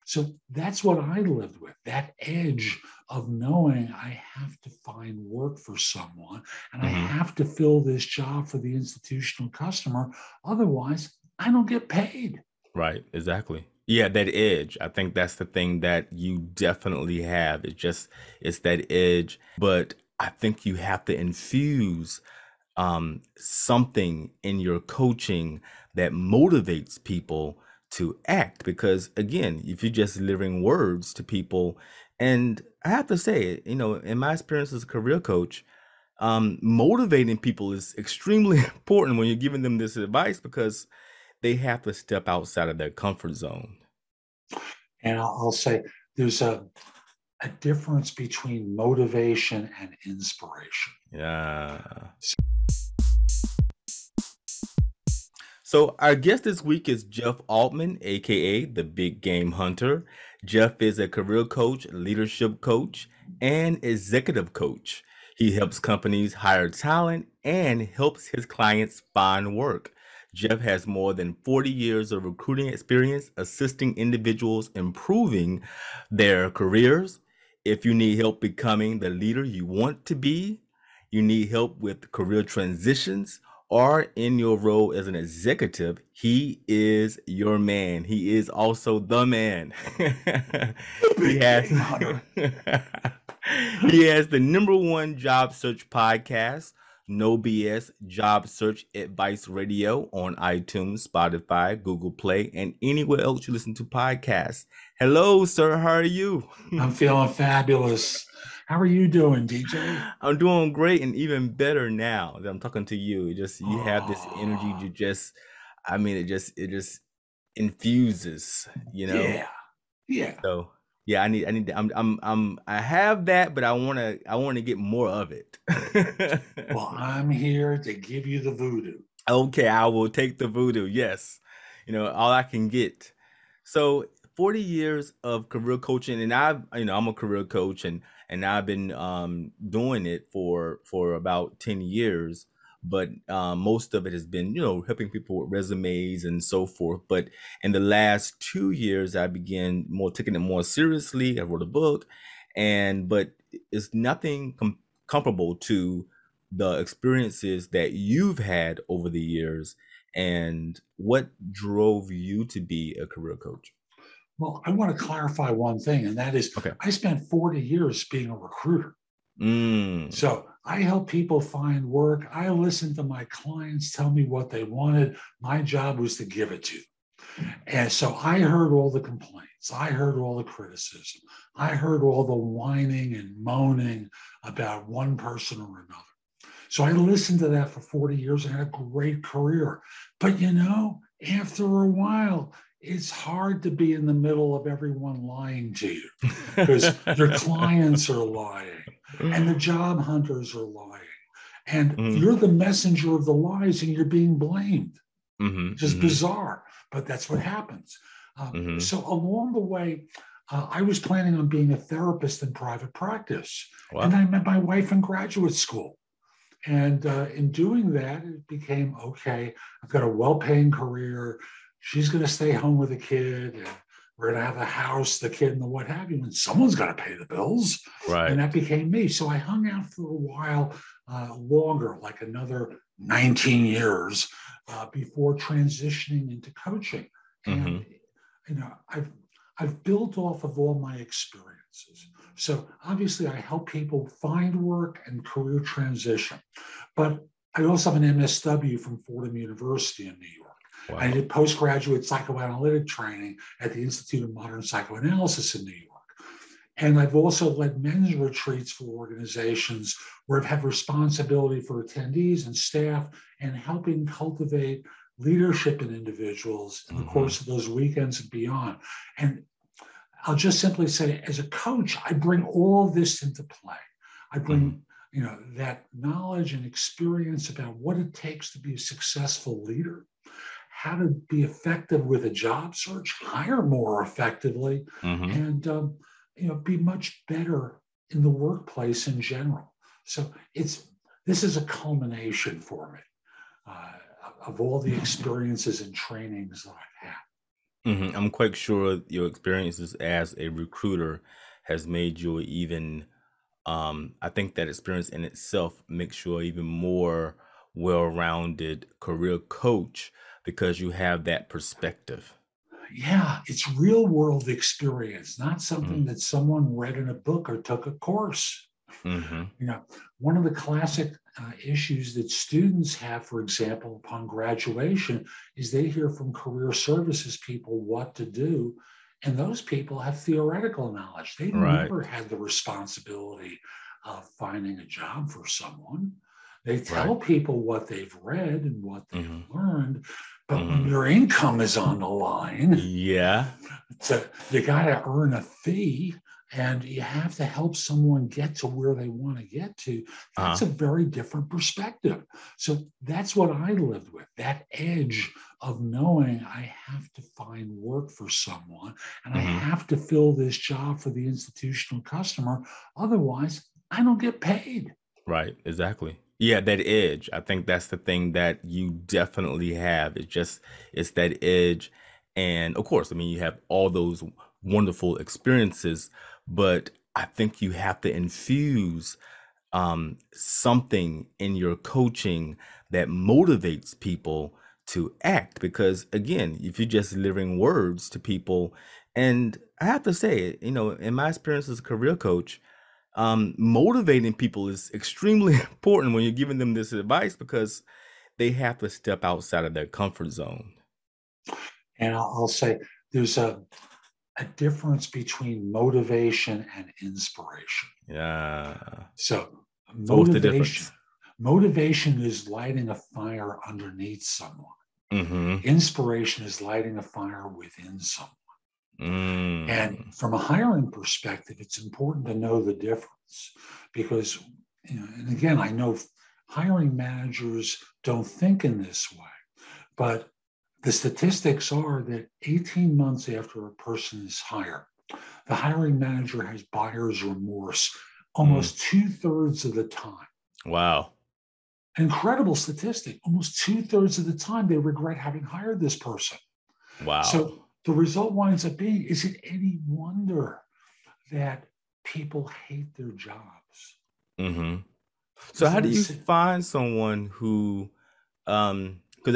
So that's what I lived with, that edge of knowing I have to find work for someone and I Hmm. have to fill this job for the institutional customer. Otherwise, I don't get paid. Right, exactly. Yeah, that edge. I think that's the thing that you definitely have. It's that edge. But I think you have to infuse something in your coaching that motivates people to act. Because again, if you're just delivering words to people, and I have to say, in my experience as a career coach, motivating people is extremely important when you're giving them this advice because they have to step outside of their comfort zone. And I'll say there's a difference between motivation and inspiration. Yeah. So our guest this week is Jeff Altman, aka the Big Game Hunter. Jeff is a career coach, leadership coach, and executive coach. He helps companies hire talent and helps his clients find work. Jeff has more than 40 years of recruiting experience assisting individuals improving their careers. If you need help becoming the leader you want to be, you need help with career transitions, or in your role as an executive, he is your man. He is also the man. The he big has game hunter. he has the number one job search podcast, No BS Job Search Advice Radio on iTunes, Spotify, Google Play, and anywhere else you listen to podcasts. Hello, sir. How are you? I'm feeling fabulous. How are you doing, DJ? I'm doing great and even better now that I'm talking to you. You have this energy Oh, to just I mean it just infuses, you know? yeah, yeah. So yeah, I need to, I have that, but I want to get more of it. Well, I'm here to give you the voodoo. Okay, I will take the voodoo. Yes. All I can get. So 40 years of career coaching, and I'm a career coach, and I've been doing it for about 10 years, but most of it has been, helping people with resumes and so forth. But in the last 2 years, I began more taking it more seriously. I wrote a book, but it's nothing comparable to the experiences that you've had over the years and what drove you to be a career coach. Well, I want to clarify one thing, and that is Okay. I spent 40 years being a recruiter. Mm. So I help people find work. I listened to my clients tell me what they wanted. My job was to give it to them. And so I heard all the complaints. I heard all the criticism. I heard all the whining and moaning about one person or another. So I listened to that for 40 years and had a great career. But after a while, it's hard to be in the middle of everyone lying to you because your clients are lying and the job hunters are lying. And Mm-hmm. you're the messenger of the lies and you're being blamed. Just Mm-hmm. bizarre, but that's what happens. Mm-hmm. So along the way, I was planning on being a therapist in private practice. And Wow. I met my wife in graduate school. And in doing that, it became okay. I've got a well paying career. She's going to stay home with the kid. And we're going to have a house, the kid, and the what have you. And someone's got to pay the bills. And Right. that became me. So I hung out for a while longer, like another 19 years before transitioning into coaching. Mm-hmm. And, I've built off of all my experiences. So obviously, I help people find work and career transition. But I also have an MSW from Fordham University in New York. I Wow. did postgraduate psychoanalytic training at the Institute of Modern Psychoanalysis in New York. And I've also led men's retreats for organizations where I've had responsibility for attendees and staff and helping cultivate leadership in individuals in the Mm-hmm. course of those weekends and beyond. And I'll just simply say, as a coach, I bring all of this into play. I Mm-hmm. bring, that knowledge and experience about what it takes to be a successful leader, how to be effective with a job search, hire more effectively, Mm-hmm. and be much better in the workplace in general. So this is a culmination for me uh, of all the experiences and trainings that I've had. I'm quite sure your experiences as a recruiter has made you even, I think that experience in itself makes you an even more well-rounded career coach because you have that perspective. Yeah, it's real world experience, not Mm, something that someone read in a book or took a course. Mm-hmm. You know, one of the classic issues that students have, for example, upon graduation, is they hear from career services people what to do. And those people have theoretical knowledge. They've Right, never had the responsibility of finding a job for someone. They right. tell people what they've read and what they've Mm-hmm. learned. But when Mm-hmm. your income is on the line, Yeah. so you got to earn a fee and you have to help someone get to where they want to get to. That's Uh-huh. a very different perspective. So that's what I lived with, that edge of knowing I have to find work for someone and I Mm-hmm. have to fill this job for the institutional customer. Otherwise, I don't get paid. Right, exactly. Yeah, that edge. I think that's the thing that you definitely have. It's that edge. And of course, I mean, you have all those wonderful experiences, but I think you have to infuse something in your coaching that motivates people to act. Because again, if you're just delivering words to people, and I have to say, in my experience as a career coach, motivating people is extremely important when you're giving them this advice because they have to step outside of their comfort zone. And I'll say there's a difference between motivation and inspiration. Yeah. So So what's the motivation, difference? motivation is lighting a fire underneath someone. Mm-hmm. Inspiration is lighting a fire within someone. And Mm. from a hiring perspective, it's important to know the difference because, and again, I know hiring managers don't think in this way, but the statistics are that 18 months after a person is hired, the hiring manager has buyer's remorse Mm. almost 2/3 of the time. Wow. Incredible statistic. Almost 2/3 of the time, they regret having hired this person. Wow. So the result winds up being, is it any wonder that people hate their jobs? Mm-hmm. So As how do I you said, find someone who because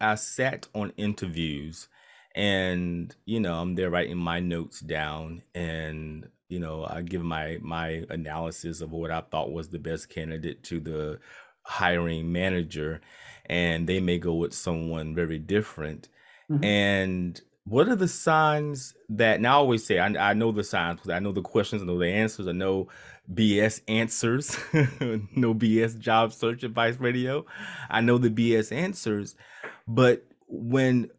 I sat on interviews and I'm there writing my notes down and I give my analysis of what I thought was the best candidate to the hiring manager, and they may go with someone very different. mhm. And what are the signs that now I always say I know the signs because I know the questions, I know the answers, I know BS answers, no BS job search advice radio. I know the BS answers, but when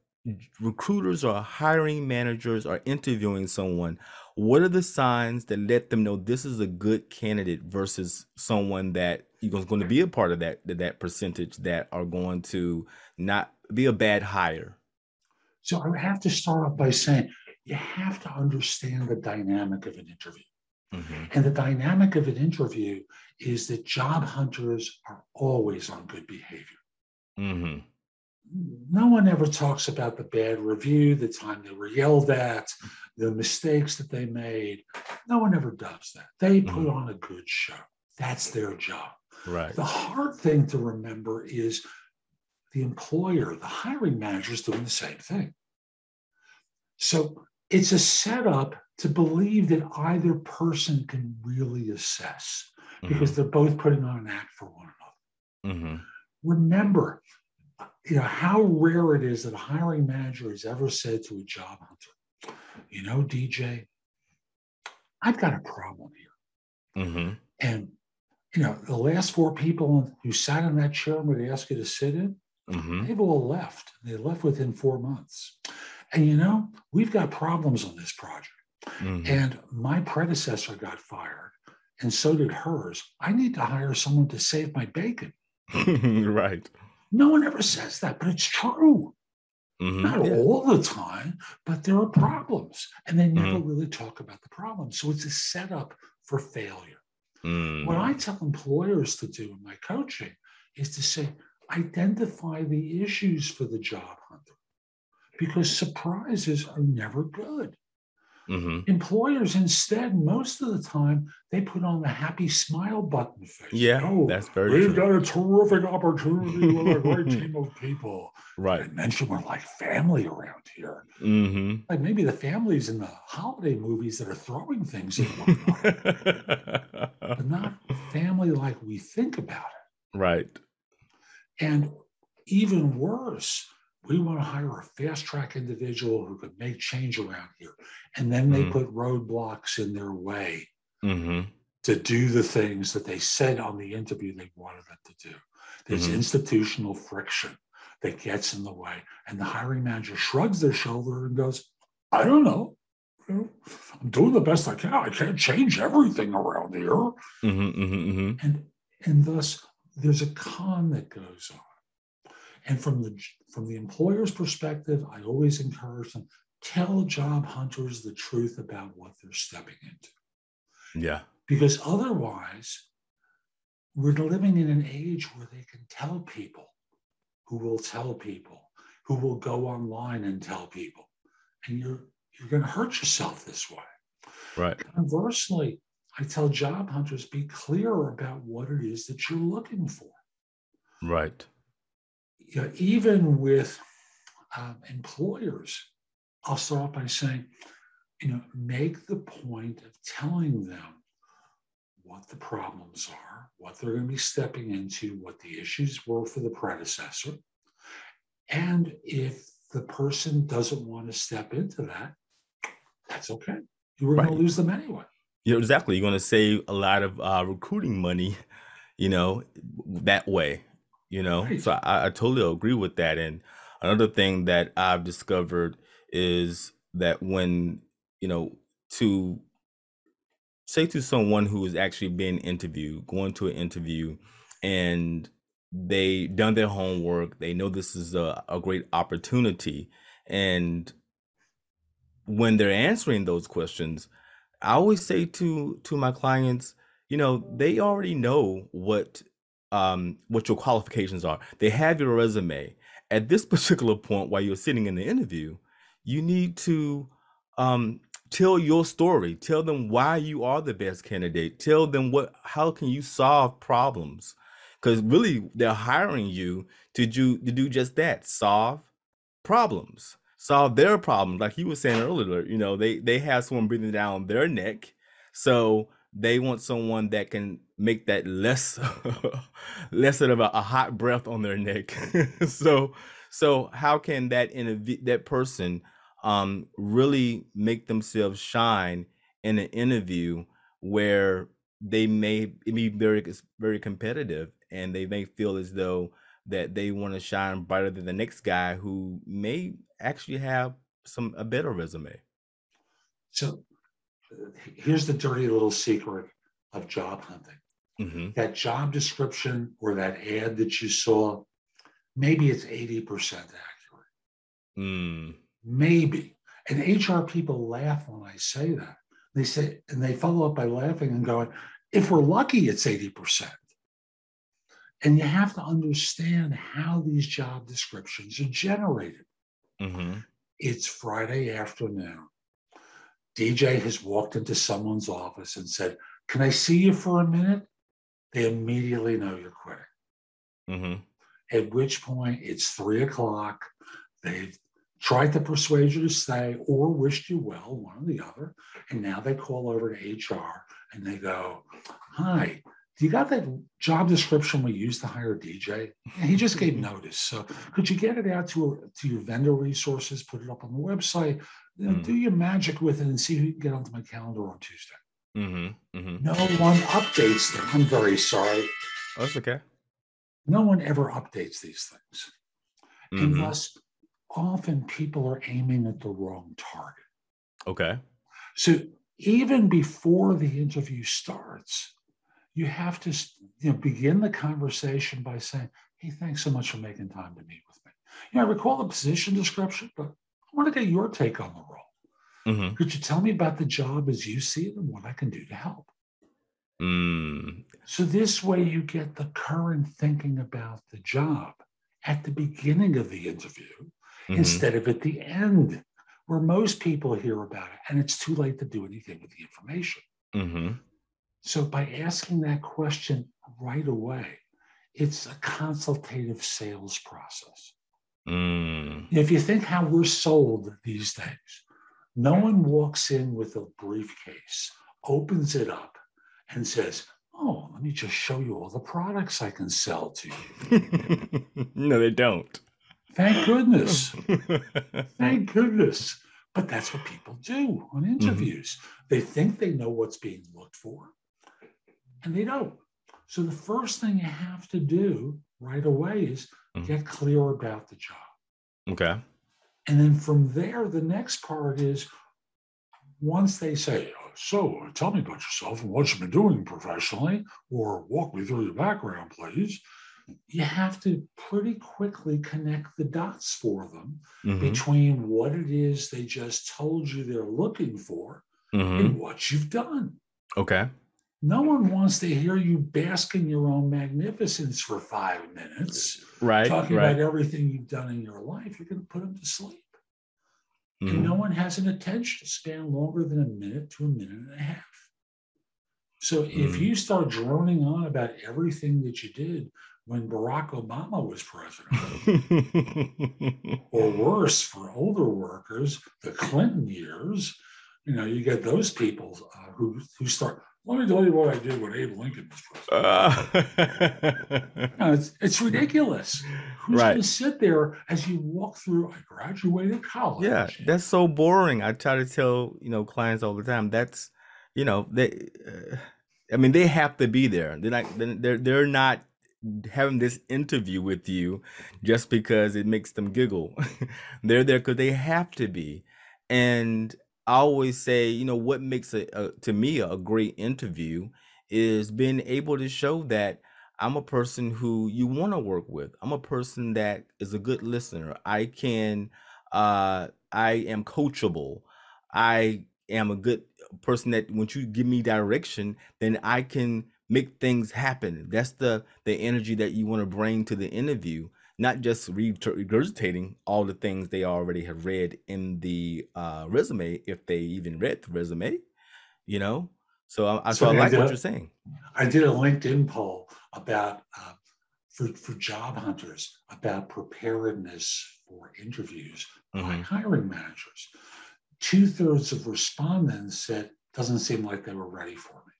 recruiters or hiring managers are interviewing someone, what are the signs that let them know this is a good candidate versus someone that is going to be a part of that percentage that are going to not be a bad hire? So I have to start off by saying you have to understand the dynamic of an interview. Mm-hmm. And the dynamic of an interview is that job hunters are always on good behavior. Mm-hmm. No one ever talks about the bad review, the time they were yelled at, the mistakes that they made. No one ever does that. They put Mm-hmm. on a good show. That's their job. Right. The hard thing to remember is the employer, the hiring manager is doing the same thing. So it's a setup to believe that either person can really assess Mm-hmm. because they're both putting on an act for one another. Mm-hmm. Remember, how rare it is that a hiring manager has ever said to a job hunter, DJ, I've got a problem here. Mm-hmm. And, the last four people who sat in that chair I'm going to ask you to sit in, Mm-hmm. they've all left. They left within 4 months. And, we've got problems on this project. Mm-hmm. And my predecessor got fired, and so did hers. I need to hire someone to save my bacon. Right. No one ever says that, but it's true. Not Mm-hmm. Yeah. all the time, but there are problems. And they never Mm-hmm. really talk about the problems. So it's a setup for failure. What I Mm. tell employers to do in my coaching is to say, identify the issues for the job hunter. because surprises are never good. Mm-hmm. Employers instead, most of the time, they put on the happy smile button face. Yeah, Oh, that's very we've true. got a terrific opportunity with a great team of people. Did I Right. mention we're like family around here? Mm-hmm. Like maybe the families in the holiday movies that are throwing things at one another, but not family like we think about Right. it. And even worse, we want to hire a fast track individual who could make change around here. And then they Mm-hmm. put roadblocks in their way Mm-hmm. to do the things that they said on the interview they wanted them to do. There's Mm-hmm. institutional friction that gets in the way. And the hiring manager shrugs their shoulder and goes, I don't know. You know, I'm doing the best I can. I can't change everything around here. Mm-hmm. Mm-hmm. And thus there's a con that goes on. And from the employer's perspective, I always encourage them, tell job hunters the truth about what they're stepping into. Yeah. Because otherwise, we're living in an age where they can tell people who will tell people, who will go online and tell people. And you're going to hurt yourself this way. Right. Conversely, I tell job hunters, be clear about what it is that you're looking for. Right. You know, even with employers, I'll start by saying, make the point of telling them what the problems are, what they're going to be stepping into, what the issues were for the predecessor. And if the person doesn't want to step into that, that's okay. You were going to Right. lose them anyway. Exactly. You're going to save a lot of recruiting money, that way, Right. So I totally agree with that. And another thing that I've discovered is that when, to say to someone who is actually being interviewed, going to an interview, and they done their homework, they know this is a great opportunity. And when they're answering those questions, I always say to my clients, they already know what your qualifications are. They have your resume. At this particular point, while you're sitting in the interview, you need to tell your story. Tell them why you are the best candidate. Tell them how can you solve problems, because really they're hiring you to do just that: solve their problems. Like you were saying earlier, they have someone breathing down their neck, so they want someone that can make that less less of a hot breath on their neck. So how can that person really make themselves shine in an interview where they may be very competitive, and they may feel as though that they want to shine brighter than the next guy who may actually have a better resume. So here's the dirty little secret of job hunting. Mm-hmm. That job description or that ad that you saw, maybe it's 80% accurate. Mm. Maybe. And HR people laugh when I say that. They say, and they follow up by laughing and going, if we're lucky, it's 80%. And you have to understand how these job descriptions are generated. Mm-hmm. It's Friday afternoon. DJ has walked into someone's office and said, can I see you for a minute? They immediately know you're quitting. Mm-hmm. At which point it's 3:00. They've tried to persuade you to stay or wished you well, one or the other. And now they call over to HR and they go, hi, do you got that job description we used to hire DJ? And he just gave notice. So could you get it out to your vendor resources, put it up on the website, do your magic with it and see if you can get onto my calendar on Tuesday? Mm-hmm. Mm-hmm. No one updates them. I'm very sorry. Oh, that's okay. No one ever updates these things. And Mm-hmm. thus, often people are aiming at the wrong target. Okay. So even before the interview starts, you have to begin the conversation by saying, hey, thanks so much for making time to meet with me. I recall the position description, but I want to get your take on the role. Mm-hmm. Could you tell me about the job as you see it and what I can do to help? Mm. So this way you get the current thinking about the job at the beginning of the interview. Mm-hmm. instead of at the end, where most people hear about it and it's too late to do anything with the information. Mm-hmm. So by asking that question right away, it's a consultative sales process. Mm. If you think how we're sold these days, no one walks in with a briefcase, opens it up, and says, "Oh, let me just show you all the products I can sell to you." No, they don't. Thank goodness. Thank goodness. But that's what people do on Mm-hmm. interviews. They think they know what's being looked for, and they don't. So the first thing you have to do right away is Mm-hmm. get clear about the job. Okay. And then from there, the next part is once they say, "So tell me about yourself and what you've been doing professionally, or walk me through your background, please," you have to pretty quickly connect the dots for them Mm-hmm. between what it is they just told you they're looking for and Mm-hmm. what you've done. Okay. No one wants to hear you bask in your own magnificence for 5 minutes, Right. talking about Right. everything you've done in your life. You're going to put them to sleep. And no Mm-hmm. one has an attention span longer than a minute to a minute and a half. So if Mm. you start droning on about everything that you did when Barack Obama was president, or worse for older workers, the Clinton years, you get those people who start. Let me tell you what I did when Abe Lincoln was president. It's ridiculous. Who's going Right. to sit there as you walk through? I graduated Yeah, college. that's so boring. I try to tell, clients all the time. That's, they, I mean, they have to be there. They're not having this interview with you just because it makes them giggle. They're there because they have to be. And I always say, what makes to me a great interview is being able to show that I'm a person who you want to work with. I'm a person that is a good listener. I am coachable. I am a good person that once you give me direction, then I can make things happen. That's the energy that you want to bring to the interview, not just regurgitating all the things they already have read in the resume, if they even read the resume, you know. It's So I funny. like what you're saying. I did a LinkedIn poll about for job hunters about preparedness for interviews by Hmm. hiring managers. 2/3 of respondents said doesn't seem like they were ready for me.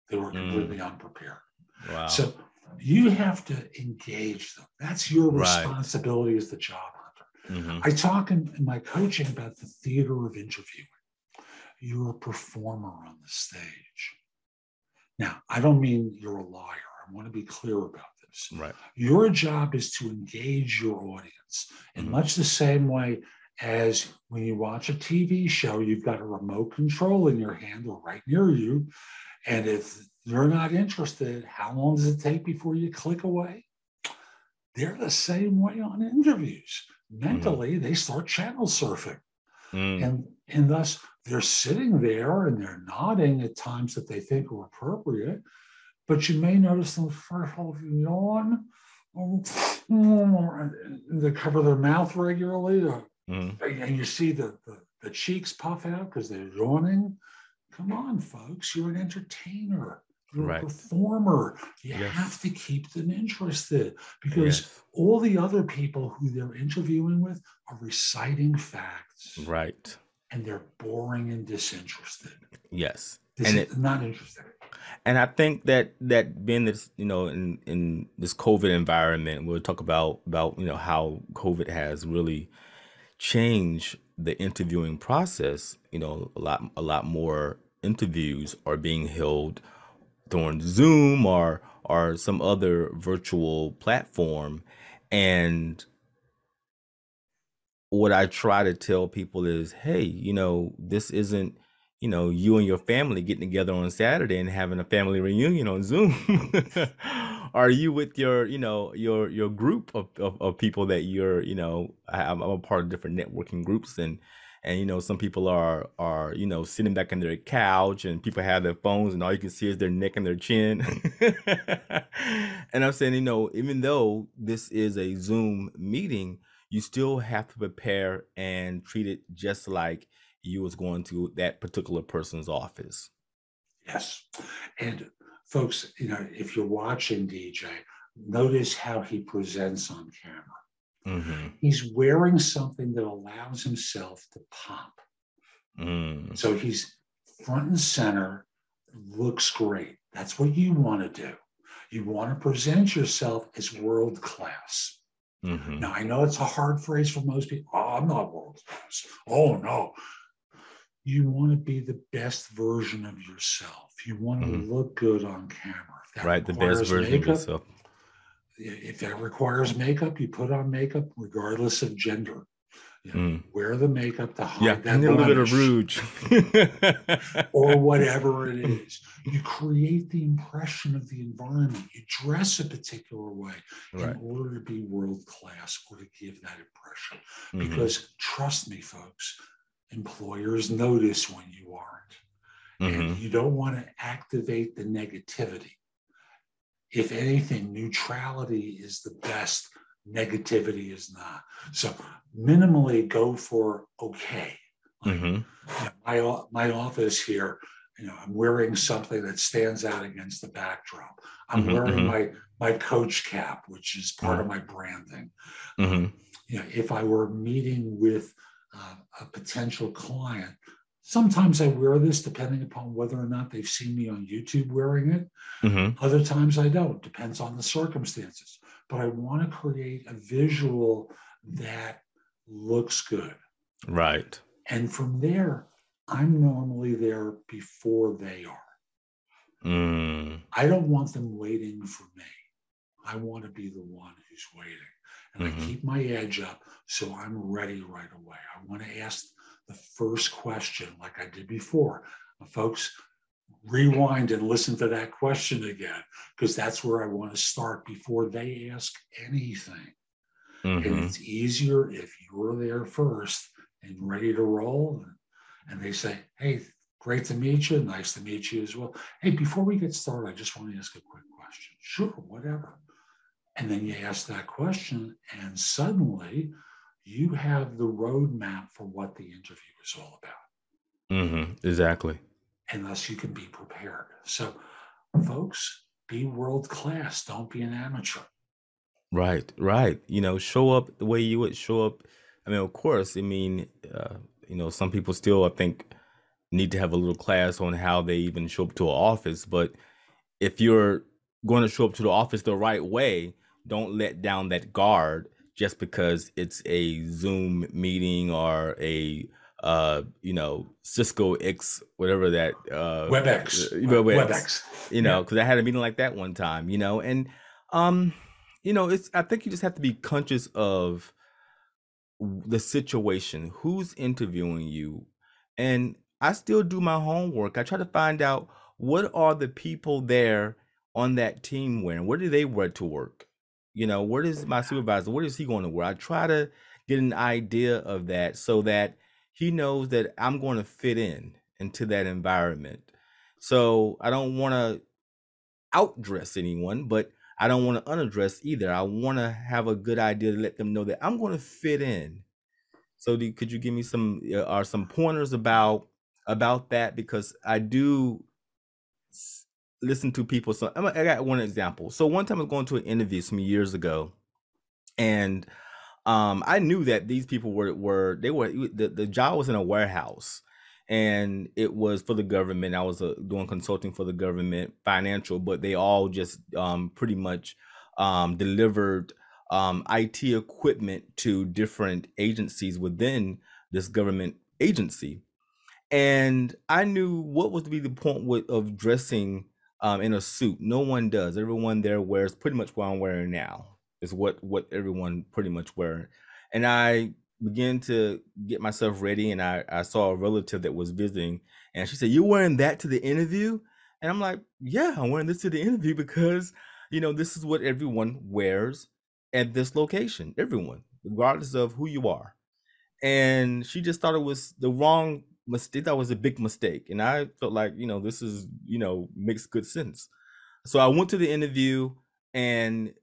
They were Mm, completely unprepared. wow. So you have to engage them. That's your Right. responsibility as the job hunter. Hmm. I talk in my coaching about the theater of interviewing. You're a performer on the stage. Now, I don't mean you're a liar. I want to be clear about this. Right. Your job is to engage your audience in Hmm. much the same way as when you watch a TV show, you've got a remote control in your hand or right near you. And if you're not interested, how long does it take before you click away? They're the same way on interviews. Hmm. Mentally, they start channel surfing. Mm, And thus they're sitting there and they're nodding at times that they think are appropriate, but you may notice them first yawn. They cover their mouth regularly, mm, and you see the cheeks puff out because they're yawning. Come on, folks, you're an entertainer. You're a right. performer. You have Yes. to keep them interested because Yes. all the other people who they're interviewing with are reciting facts Right. and they're boring and disinterested. Yes. This And is it not interesting. and I think that being this, in this COVID environment, we'll talk about how COVID has really changed the interviewing process. A lot more interviews are being held through Zoom or some other virtual platform. And what I try to tell people is, hey, this isn't, you and your family getting together on Saturday and having a family reunion on Zoom. Are you with your group of people that you're, I'm a part of different networking groups, and some people are sitting back on their couch, and people have their phones and all you can see is their neck and their chin. And I'm saying, even though this is a Zoom meeting, you still have to prepare and treat it just like you was going to that particular person's office. Yes. And folks, if you're watching DJ, notice how he presents on camera. Mm-hmm. He's wearing something that allows himself to pop. Mm. So he's front and center, looks great. That's what you want to do. You want to present yourself as world class. Mm-hmm. Now, I know it's a hard phrase for most people. Oh, I'm not world class. Oh, no. You want to be the best version of yourself. You want to Mm-hmm. look good on camera. If that Right, the best requires version of makeup, yourself. you put on makeup regardless of gender. Mm. Wear the makeup to Yeah, hide I that need a little bit of blemish rouge. or whatever it is. You create the impression of the environment. You dress a particular way in Right. order to be world class or to give that impression. Mm-hmm. Because trust me, folks, employers notice when you aren't. And Mm-hmm. you don't want to activate the negativity. If anything, neutrality is the best, negativity is not. So minimally go for okay. Like, Mm-hmm. my office here, I'm wearing something that stands out against the backdrop. I'm Mm-hmm. wearing Mm-hmm. my coach cap, which is part of my branding. Mm-hmm. If I were meeting with a potential client, sometimes I wear this depending upon whether or not they've seen me on YouTube wearing it. Mm-hmm. Other times I don't, depends on the circumstances. But I want to create a visual that looks good. Right. And from there, I'm normally there before they are. Mm. I don't want them waiting for me. I want to be the one who's waiting. And I Mm-hmm. keep my edge up so I'm ready right away. I want to ask the first question like I did before. Folks, rewind and listen to that question again, because that's where I want to start before they ask anything. And Mm-hmm. it's easier if you're there first and ready to roll. And they say, hey, great to meet you. Nice to meet you as well. Hey, before we get started, I just want to ask a quick question. Sure, whatever. And then you ask that question, and suddenly you have the roadmap for what the interview is all about. Mm-hmm. Exactly. And thus you can be prepared. So, folks, be world class. Don't be an amateur. Right, right. Show up the way you would show up. I mean, of course, some people still, I think, need to have a little class on how they even show up to an office. But if you're going to show up to the office the right way, don't let down that guard just because it's a Zoom meeting or a Cisco X, whatever that WebEx, WebEx. Yeah. because I had a meeting like that one time, and um it's, I think you just have to be conscious of the situation, who's interviewing you. And I still do my homework. I try to find out what are the people there on that team wearing? What do they wear to work? What is my supervisor? What is he going to wear? I try to get an idea of that so that he knows that I'm going to fit in into that environment. So I don't want to outdress anyone, but I don't want to unaddress either. I want to have a good idea to let them know that I'm going to fit in. So could you give me some pointers about that? Because I do listen to people. So I got one example. So one time I was going to an interview some years ago, and I knew that these people the job was in a warehouse, and it was for the government. I was doing consulting for the government, financial, but they all just pretty much delivered IT equipment to different agencies within this government agency. And I knew what was to be the point of dressing in a suit. No one does. Everyone there wears pretty much what I'm wearing now. Is what everyone pretty much wearing. And I began to get myself ready, and I saw a relative that was visiting, and she said, "You're wearing that to the interview?" And I'm like, "Yeah, I'm wearing this to the interview because this is what everyone wears at this location. Everyone, regardless of who you are." And she just thought it was the wrong mistake. That was a big mistake, and I felt like this is makes good sense. So I went to the interview, and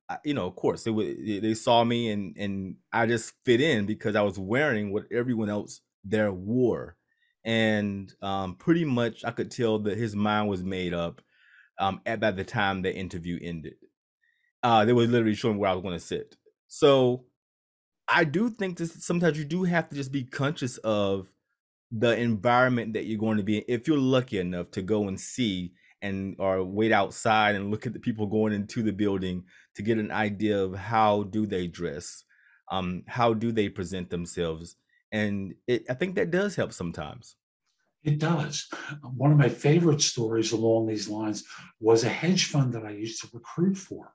of course, they saw me, and I just fit in because I was wearing what everyone else there wore, and pretty much I could tell that his mind was made up by the time the interview ended. They were literally showing where I was going to sit. So I do think this sometimes you do have to just be conscious of the environment that you're going to be in. If you're lucky enough to go and see and or wait outside and look at the people going into the building to get an idea of how do they dress, how do they present themselves, and I think that does help sometimes. It does. One of my favorite stories along these lines was a hedge fund that I used to recruit for.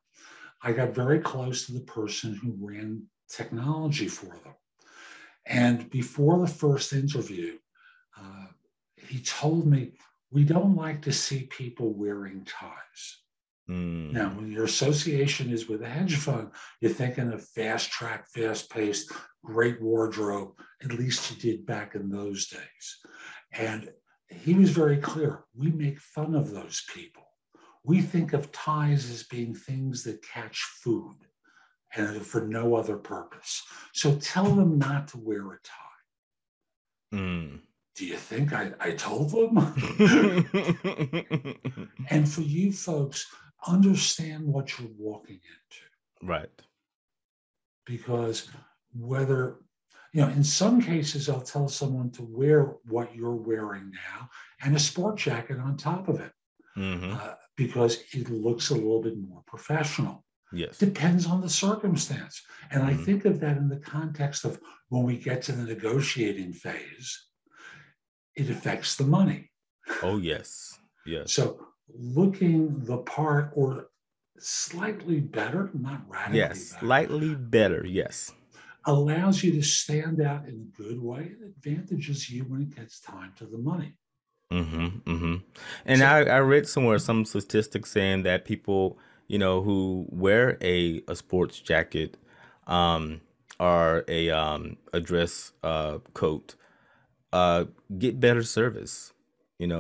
I got very close to the person who ran technology for them. And before the first interview, uh, he told me, we don't like to see people wearing ties. Now, Mm. when your association is with a hedge fund, you're thinking of fast track, fast paced, great wardrobe, at least you did back in those days. And he was very clear. We make fun of those people. We think of ties as being things that catch food and for no other purpose. So tell them not to wear a tie. Mm. Do you think I told them? And for you folks, understand what you're walking into. Right. Because whether, in some cases, I'll tell someone to wear what you're wearing now and a sport jacket on top of it Mm-hmm. because it looks a little bit more professional. Yes. Depends on the circumstance. And I Mm-hmm. think of that in the context of when we get to the negotiating phase, it affects the money. Oh, yes. Yes. So looking the part or slightly better, not radically Yes. better, Slightly better. Yes. allows you to stand out in a good way. It advantages you when it gets time to the money. Mm-hmm. Mm-hmm. And So, I read somewhere some statistics saying that people, who wear a sports jacket, um, or a dress coat, uh, get better service, and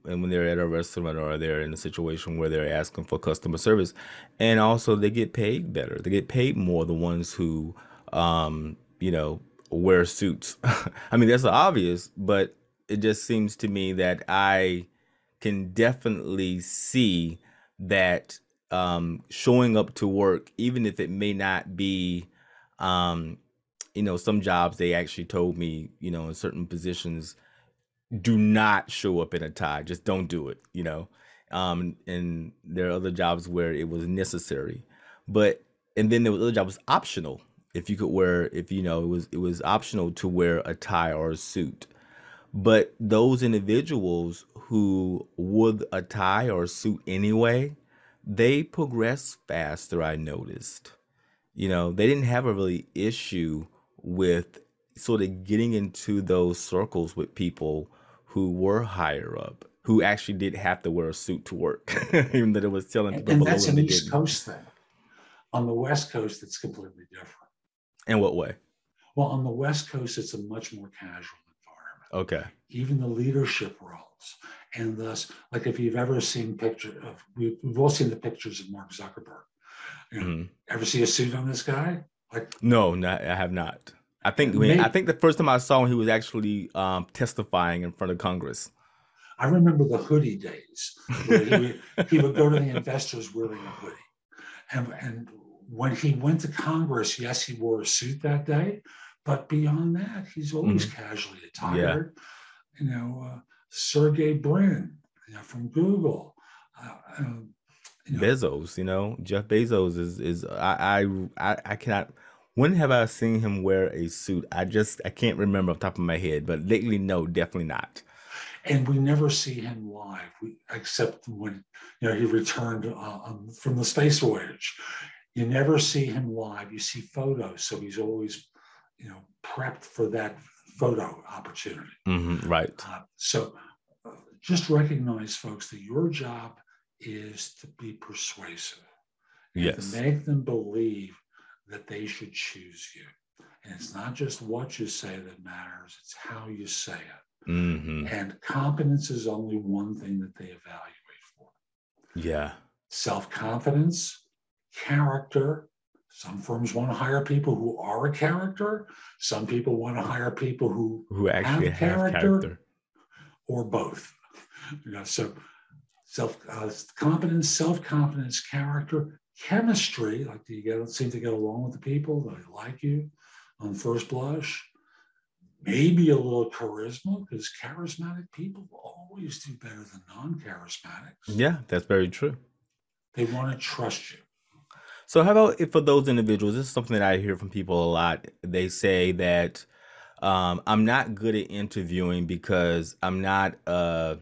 when they're at a restaurant or they're in a situation where they're asking for customer service, and also they get paid better. They get paid more, the ones who, um, you know, wear suits. I mean, that's obvious, but it just seems to me that I can definitely see that showing up to work, even if it may not be, um, some jobs they actually told me, in certain positions, do not show up in a tie. Just don't do it, And there are other jobs where it was necessary, but and then there was other jobs optional. If you could wear, if it was optional to wear a tie or a suit. But those individuals who would a tie or a suit anyway, they progress faster, I noticed. They didn't have a really issue with sort of getting into those circles with people who were higher up, who actually did have to wear a suit to work, even though it was telling people and below that's them an they East didn't. Coast thing. On the West Coast, it's completely different. In what way? Well, on the West Coast, it's a much more casual environment. Okay. Even the leadership roles. And thus, like if you've ever seen pictures of, we've all seen the pictures of Mark Zuckerberg. Hmm. Ever see a suit on this guy? Like, No, I have not. I maybe, think the first time I saw him, he was actually testifying in front of Congress. I remember the hoodie days where he would go to the investors wearing a hoodie. And when he went to Congress, yes, he wore a suit that day, but beyond that, he's always Hmm. casually Yeah. attired. Sergey Brin, from Google. Uh, um, you know, Bezos, Jeff Bezos is I cannot. When have I seen him wear a suit? I can't remember off the top of my head, but lately, no, definitely not. and we never see him live, except when he returned from the space voyage. You never see him live. You see photos, so he's always prepped for that photo opportunity. Right. So just recognize, folks, that your job is to be persuasive and to Yes. make them believe that they should choose you. And it's not just what you say that matters, it's how you say it. Hmm. And competence is only one thing that they evaluate for. Yeah. Self confidence, character. Some firms want to hire people who are a character. Some people want to hire people who Who actually have have character, character. or both. So self competence, self confidence, character, chemistry. Like, do you seem to get along with the people? Do they like you on first blush? Maybe a little charisma, because charismatic people always do better than non-charismatics. Yeah, that's very true. They want to trust you. So how about if for those individuals, this is something that I hear from people a lot. They say that I'm not good at interviewing because I'm not a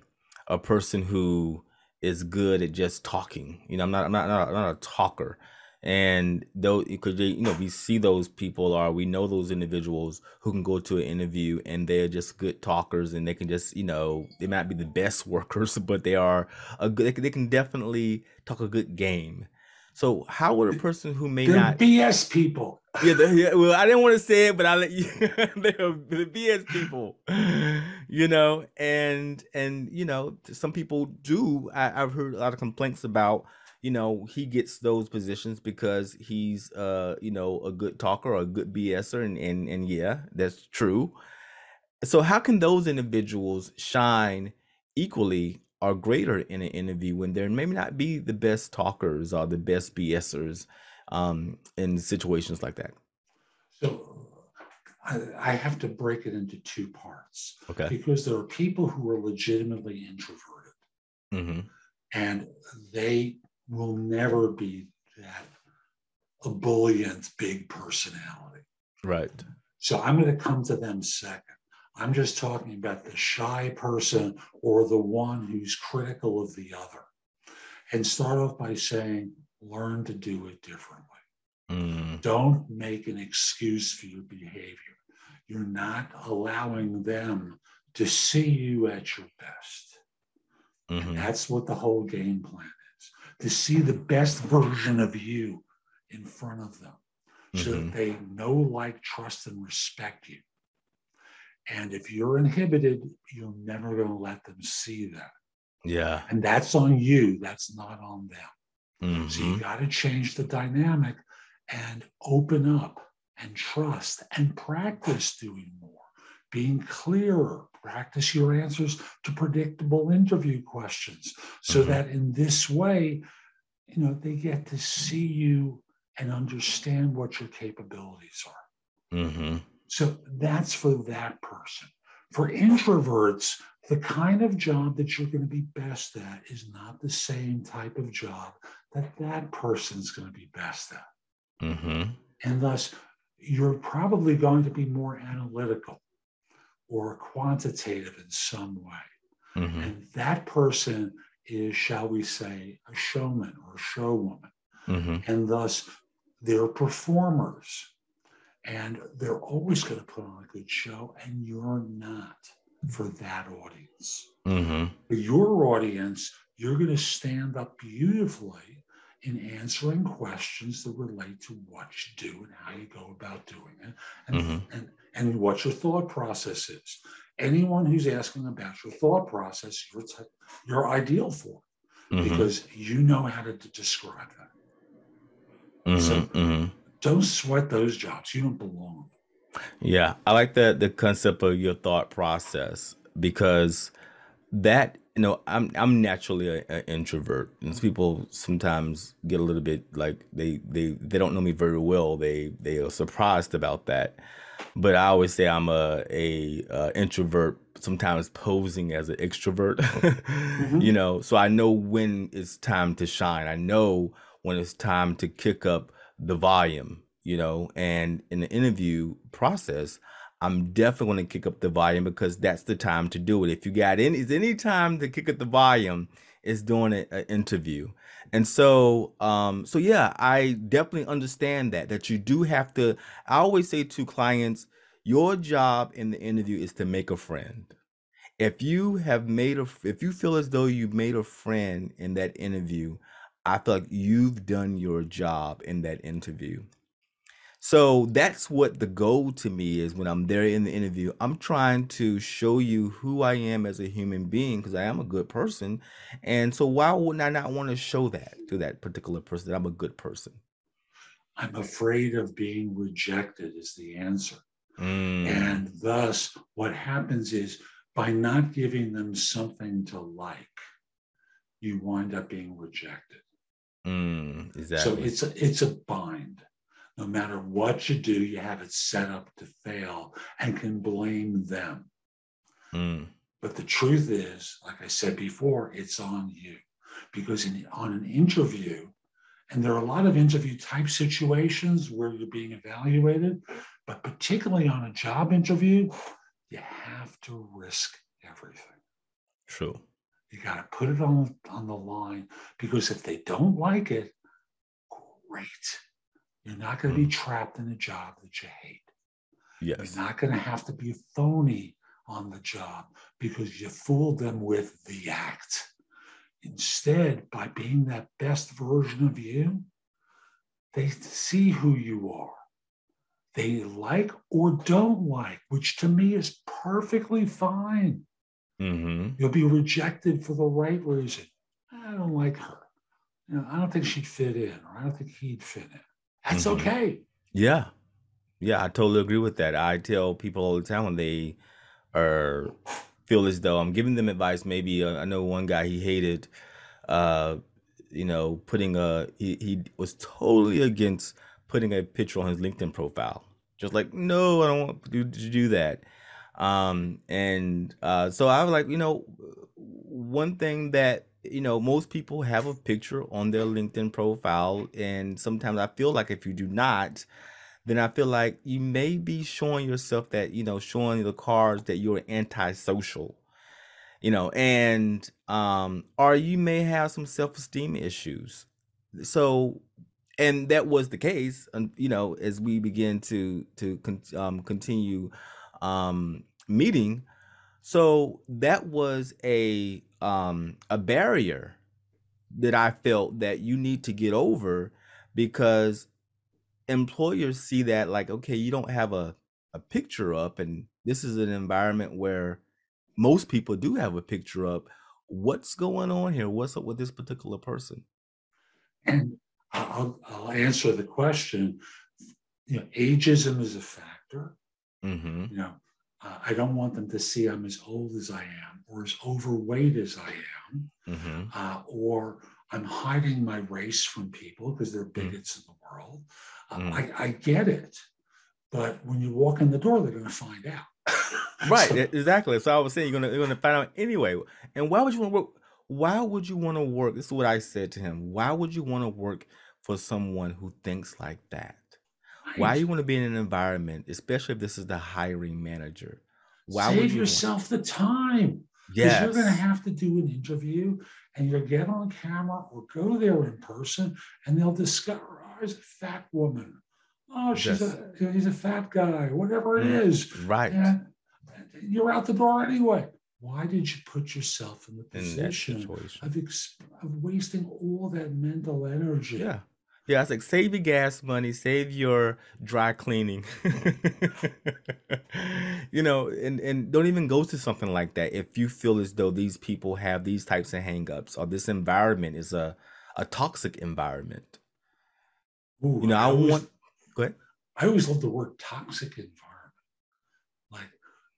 person who is good at just talking. I'm not a talker. And though because we see those people, or we know those individuals who can go to an interview and they're just good talkers, and they can just they might be the best workers, but they are they can definitely talk a good game. So how would a person who may They're not, BS people. yeah, yeah, well, I didn't want to say it, but I'll let you. They're the BS people, and some people do. I've heard a lot of complaints about, he gets those positions because he's, a good talker or a good BSer, and yeah, that's true. So how can those individuals shine equally or greater in an interview when they maybe not be the best talkers or the best BSers in situations like that? So I have to break it into two parts, Okay. because there are people who are legitimately introverted, Mm-hmm. and they will never be that ebullient big personality. Right. So I'm going to come to them second. I'm just talking about the shy person, or the one who's critical of the other, and start off by saying, learn to do it differently. Mm. Don't make an excuse for your behavior. You're not allowing them to see you at your best. And Mm-hmm. that's what the whole game plan is, to see the best version of you in front of them, so Mm-hmm. that they know, like, trust, and respect you. And if you're inhibited, you're never going to let them see that. Yeah. And that's on you. That's not on them. So you Mm-hmm. got to change the dynamic and open up and trust and practice doing more, being clearer, practice your answers to predictable interview questions, so Mm-hmm. that in this way, they get to see you and understand what your capabilities are. Mm-hmm. So that's for that person. For introverts, the kind of job that you're going to be best at is not the same type of job that that person's going to be best at. Mm-hmm. And thus, you're probably going to be more analytical or quantitative in some way. Mm-hmm. And that person is, shall we say, a showman or a showwoman. Mm-hmm. And thus, they're performers, and they're always going to put on a good show, and you're not for that audience. Mm-hmm. For your audience, you're going to stand up beautifully in answering questions that relate to what you do and how you go about doing it, and, Mm-hmm. and what your thought process is. Anyone who's asking about your thought process, you're ideal for, Mm-hmm. because you know how to describe that. Mm-hmm. So Mm-hmm. don't sweat those jobs. You don't belong. Yeah, I like the concept of your thought process, because that I'm naturally an introvert, and some people sometimes get a little bit like they don't know me very well. They are surprised about that, but I always say I'm a introvert, sometimes posing as an extrovert. Mm-hmm. So I know when it's time to shine. I know when it's time to kick up the volume. And in the interview process, I'm definitely going to kick up the volume, because that's the time to do it. If you got any time to kick up the volume, it's doing an interview. And so yeah, I definitely understand that you do have to. I always say to clients, your job in the interview is to make a friend. If you feel as though you've made a friend in that interview, I feel like you've done your job in that interview. So that's what the goal to me is when I'm there in the interview. I'm trying to show you who I am as a human being because I am a good person. And so why wouldn't I not want to show that to that particular person that I'm a good person? I'm afraid of being rejected is the answer. Mm, And thus, what happens is by not giving them something to like, you wind up being rejected. So exactly. it's a bind. No matter what you do, you have it set up to fail and can blame them. Mm, But the truth is, like I said before, it's on you. Because on an interview, and there are a lot of interview type situations where you're being evaluated, but particularly on a job interview, you have to risk everything. true. You got to put it on the line because if they don't like it, great. You're not going to be Mm, trapped in a job that you hate. You're yes. not going to have to be phony on the job because you fooled them with the act. Instead, by being that best version of you, they see who you are. They like or don't like, which to me is perfectly fine. Mm-hmm. You'll be rejected for the right reason. I don't like her. I don't think she'd fit in, or I don't think he'd fit in. That's Mm-hmm. okay. Yeah. Yeah, I totally agree with that. I tell people all the time when they are feel as though I'm giving them advice. Maybe I know one guy he hated, uh, putting he was totally against putting a picture on his LinkedIn profile. Just like, no, I don't want to do that. And so I was like, one thing that most people have a picture on their LinkedIn profile, and sometimes I feel like if you do not, then I feel like you may be showing yourself that, showing the cards that you're antisocial, and or you may have some self-esteem issues. So, and that was the case, and as we begin to continue meeting. So that was a barrier that I felt that you need to get over because employers see that like, okay, you don't have a picture up, and this is an environment where most people do have a picture up. What's going on here? What's up with this particular person? And I'll answer the question. Ageism is a factor. Mm-hmm. You know, I don't want them to see I'm as old as I am or as overweight as I am, Mm-hmm. or I'm hiding my race from people because they're Mm-hmm. bigots in the world. Mm-hmm. I get it. But when you walk in the door, they're going to find out. Right, So exactly. So I was saying you're gonna find out anyway. And why would you want to work? Why would you want to work? This is what I said to him. Why would you want to work for someone who thinks like that? Why right. you want to be in an environment, especially if this is the hiring manager? Why would Save you want? yourself the time because you're going to Yes, have to do an interview and you'll get on camera or go there in person and they'll discover, oh, he's a fat woman. Oh, yes, he's a fat guy, whatever it is. right. And you're out the door anyway. Why did you put yourself in the In that position situation. of wasting all that mental energy? Yeah. Yeah, it's like save your gas money, save your dry cleaning. And don't even go to something like that if you feel as though these people have these types of hangups or this environment is a toxic environment. Ooh, I want go ahead. I always love the word toxic environment. Like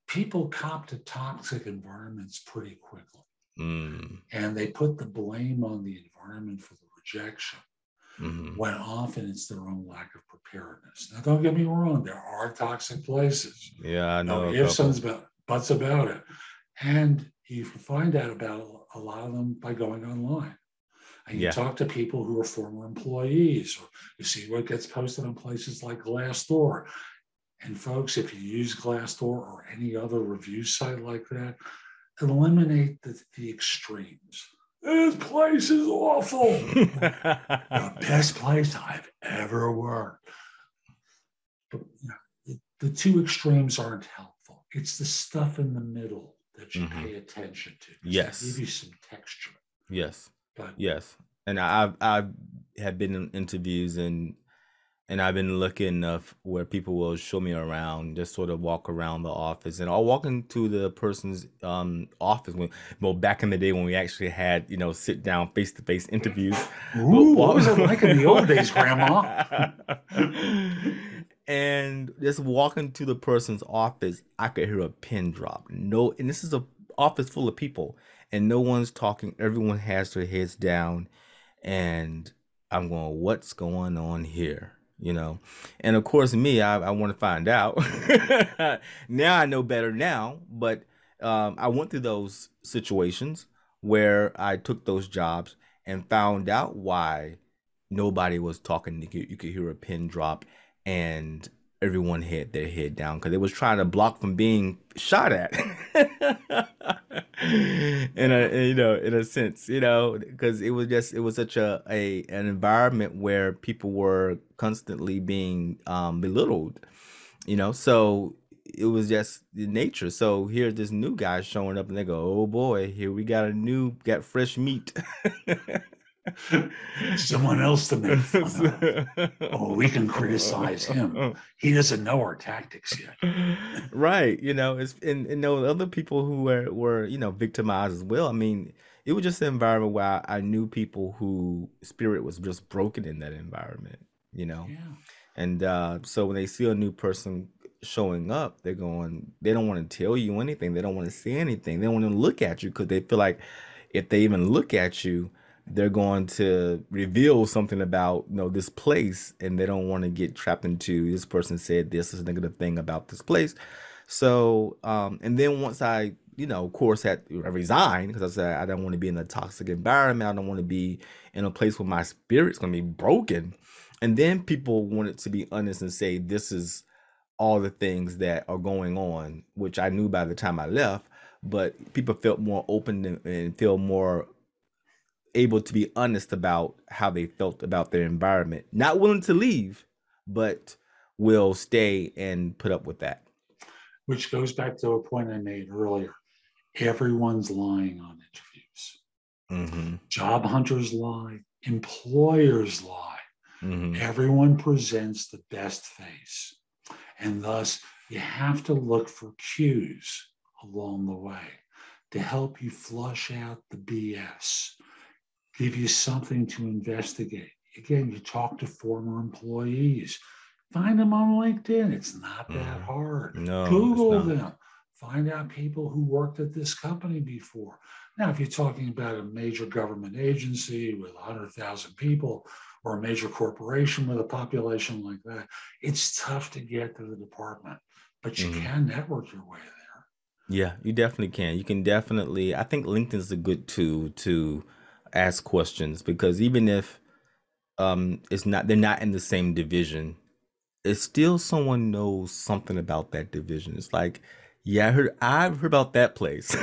people cop to toxic environments pretty quickly. Mm, And they put the blame on the environment for the rejection mm, when often it's their own lack of preparedness. Now, don't get me wrong, there are toxic places. yeah, I No know a ifs, ands, couple. buts about it. And you find out about a lot of them by going online. And you Yeah. talk to people who are former employees, or you see what gets posted on places like Glassdoor. And folks, if you use Glassdoor or any other review site like that, eliminate the extremes. This place is awful. The best place I've ever worked. But the two extremes aren't helpful. It's the stuff in the middle that you Hmm. pay attention to because they give Yes. you some texture. Yes. But Yes. And I have been in interviews, And I've been lucky enough where people will show me around, just sort of walk around the office, and I'll walk into the person's office. Well, back in the day when we actually had, sit down face to face interviews, but Ooh, what was it like in the old days, Grandma? and just walking to the person's office, I could hear a pin drop. No, and this is a office full of people, and no one's talking. Everyone has their heads down, and I'm going, what's going on here? And of course, me, I want to find out. Now I know better now, but I went through those situations where I took those jobs and found out why nobody was talking. You could hear a pin drop, and everyone had their head down because they was trying to block from being shot at. In a sense, because it was such an environment where people were constantly being belittled, so it was just the nature. So here this new guy showing up, and they go, oh boy, here we got fresh meat. Someone else to make fun of. Oh, we can criticize him. He doesn't know our tactics yet. Right. It's and other people who were victimized as well. I mean, it was just an environment where I knew people who spirit was just broken in that environment, you know. Yeah. And so when they see a new person showing up, they don't want to tell you anything. They don't want to say anything. They don't want to look at you because they feel like if they even look at you, they're going to reveal something about this place, and they don't want to get trapped into this person said this is a negative thing about this place. So and then once I of course I resigned because I said I don't want to be in a toxic environment. I don't want to be in a place where my spirit's going to be broken. And then people wanted to be honest and say this is all the things that are going on, which I knew by the time I left. But people felt more open and feel more able to be honest about how they felt about their environment. Not willing to leave, but will stay and put up with that. Which goes back to a point I made earlier. Everyone's lying on interviews. Mm-hmm. Job hunters lie, employers lie. Mm-hmm. Everyone presents the best face. And thus, you have to look for cues along the way to help you flush out the BS, give you something to investigate. Again, you talk to former employees, find them on LinkedIn. It's not that hard. No, Google them. Find out people who worked at this company before. Now, if you're talking about a major government agency with 100,000 people or a major corporation with a population like that, it's tough to get to the department, but you can network your way there. Yeah, you definitely can. You can definitely, I think LinkedIn is a good tool to ask questions because even if they're not in the same division, it's still someone knows something about that division. It's like, yeah, I've heard about that place.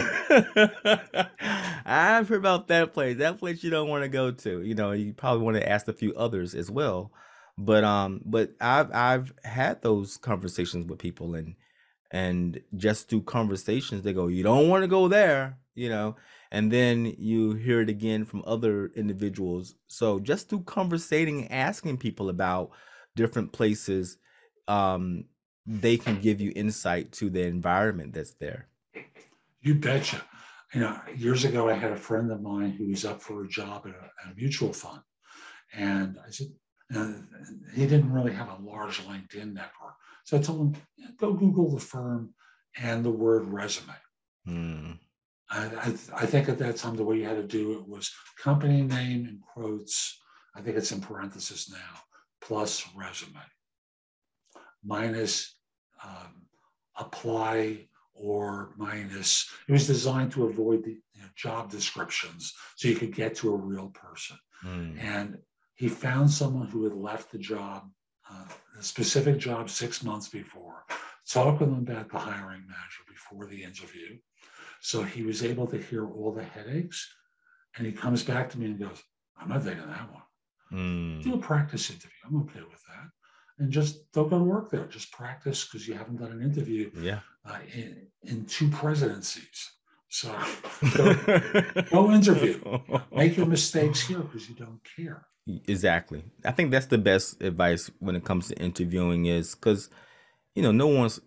I've heard about that place. That place you don't want to go to. You probably want to ask a few others as well. But I've had those conversations with people, and just through conversations they go, you don't want to go there, and then you hear it again from other individuals. So just through conversating, asking people about different places, they can give you insight to the environment that's there. You betcha. Years ago, I had a friend of mine who was up for a job at a mutual fund. And I said, he didn't really have a large LinkedIn network. So I told him, go Google the firm and the word resume. I think at that time, the way you had to do it was company name in quotes. I think it's in parentheses now, plus resume, minus apply or minus. It was designed to avoid the job descriptions so you could get to a real person. And he found someone who had left the job, a specific job 6 months before, talked with them about the hiring manager before the interview. So he was able to hear all the headaches. And he comes back to me and goes, I'm not taking that one. Do a practice interview. I'm okay with that. And just don't go to work there. Just practice because you haven't done an interview in 2 presidencies. So go interview. Make your mistakes here because you don't care. Exactly. I think that's the best advice when it comes to interviewing is because, no one's,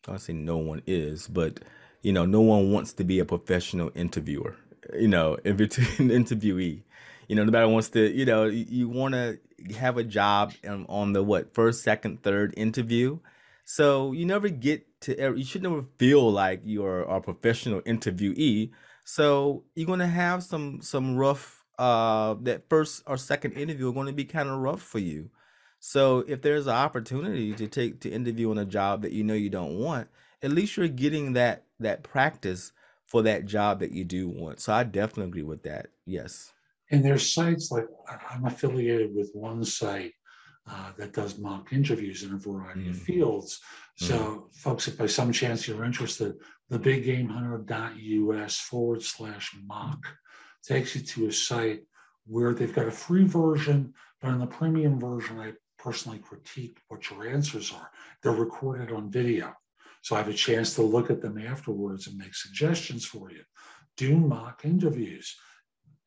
I say no one is, but no one wants to be a professional interviewer. If it's an interviewee, nobody wants to. You want to have a job on the what first, second, third interview. So you never get to. You should never feel like you're a professional interviewee. So you're gonna have some rough. That first or second interview are going to be kind of rough for you. So if there's an opportunity to interview on a job that you don't want, at least you're getting that practice for that job that you do want. So I definitely agree with that. Yes. And there's sites like I'm affiliated with one site that does mock interviews in a variety of Mm-hmm. fields. Mm-hmm. So, folks, if by some chance you're interested, thebiggamehunter.us/mock takes you to a site where they've got a free version, but in the premium version, I personally critique what your answers are. They're recorded on video. So I have a chance to look at them afterwards and make suggestions for you. Do mock interviews.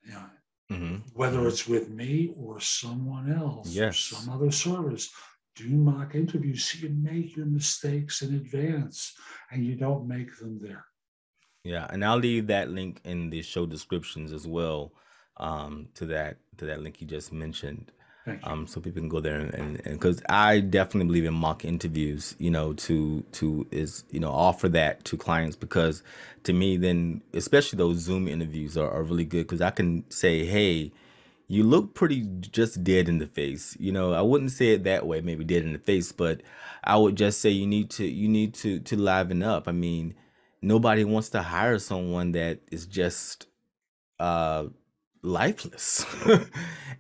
You know, Mm-hmm. whether Mm-hmm. it's with me or someone else or Yes. some other service, do mock interviews so you make your mistakes in advance and you don't make them there. Yeah, and I'll leave that link in the show descriptions as well, to that link you just mentioned, Thank you. so people can go there and because I definitely believe in mock interviews, to is offer that to clients because to me then especially those Zoom interviews are really good because I can say, hey, you look pretty just dead in the face. I wouldn't say it that way, maybe dead in the face, but I would just say you need to liven up. I mean, nobody wants to hire someone that is just uh lifeless.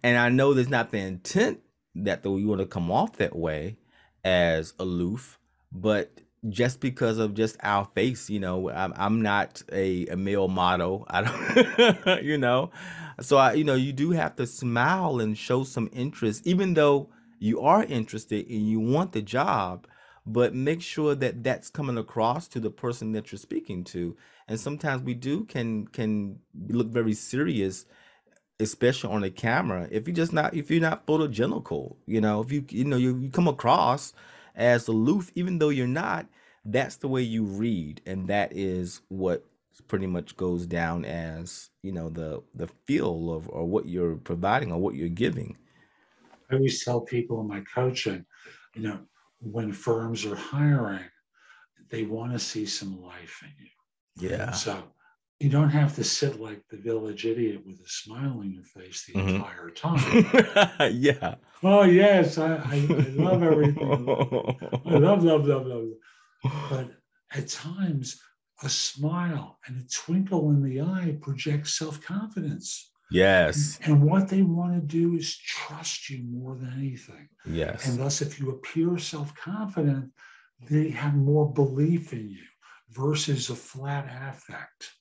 And I know there's not the intent that we want to come off that way as aloof, but just because of just our face, I'm not a male model. I don't, So you do have to smile and show some interest, even though you are interested and you want the job, but make sure that that's coming across to the person that you're speaking to. And sometimes we do can look very serious, especially on the camera, if you're not photogenical, if you come across as aloof even though you're not. That's the way you read, and that is what pretty much goes down as the feel of or what you're providing or what you're giving. I always tell people in my coaching, you know, when firms are hiring, they want to see some life in you. Yeah. So you don't have to sit like the village idiot with a smile on your face the Hmm. entire time. Yeah. Oh, yes, I love everything about you. I love. But at times, a smile and a twinkle in the eye projects self confidence. Yes. And what they want to do is trust you more than anything. And Yes. thus, if you appear self confident, they have more belief in you versus a flat affect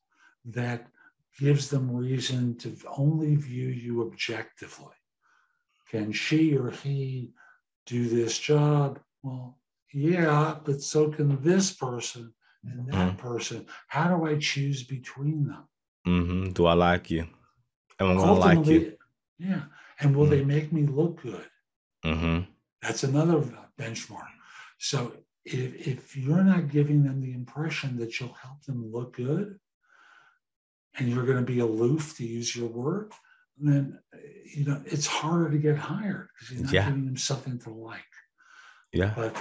that gives them reason to only view you objectively. Can she or he do this job? Well, yeah, but so can this person and that person. How do I choose between them? Mm-hmm. Do I like you? Am I gonna like you? Ultimately, yeah. And will they make me look good? Mm-hmm. That's another benchmark. So if you're not giving them the impression that you'll help them look good and you're going to be aloof, to use your word, then it's harder to get hired because you're not Yeah. giving them something to like. Yeah. But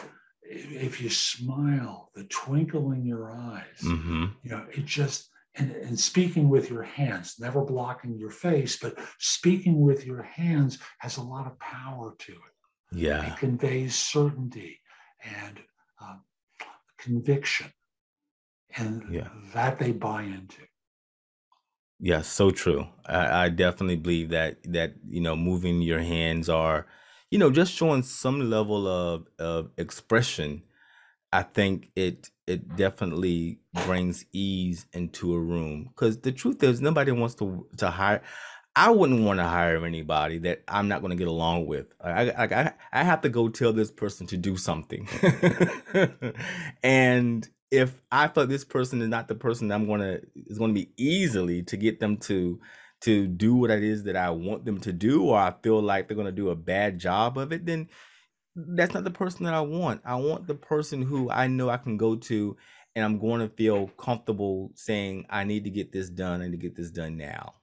if you smile, the twinkle in your eyes, Mm-hmm. it just, and speaking with your hands, never blocking your face, but speaking with your hands has a lot of power to it. It Yeah. conveys certainty and uh, conviction, and Yeah. that they buy into. Yeah, so true. I definitely believe that moving your hands are, just showing some level of expression. I think it definitely brings ease into a room because the truth is nobody wants to hire. I wouldn't want to hire anybody that I'm not going to get along with. I have to go tell this person to do something, and if I feel like this person is not the person that it's gonna be easily to get them to do what it is that I want them to do, or I feel like they're gonna do a bad job of it, then that's not the person that I want. I want the person who I know I can go to and I'm going to feel comfortable saying, I need to get this done. I need to get this done now.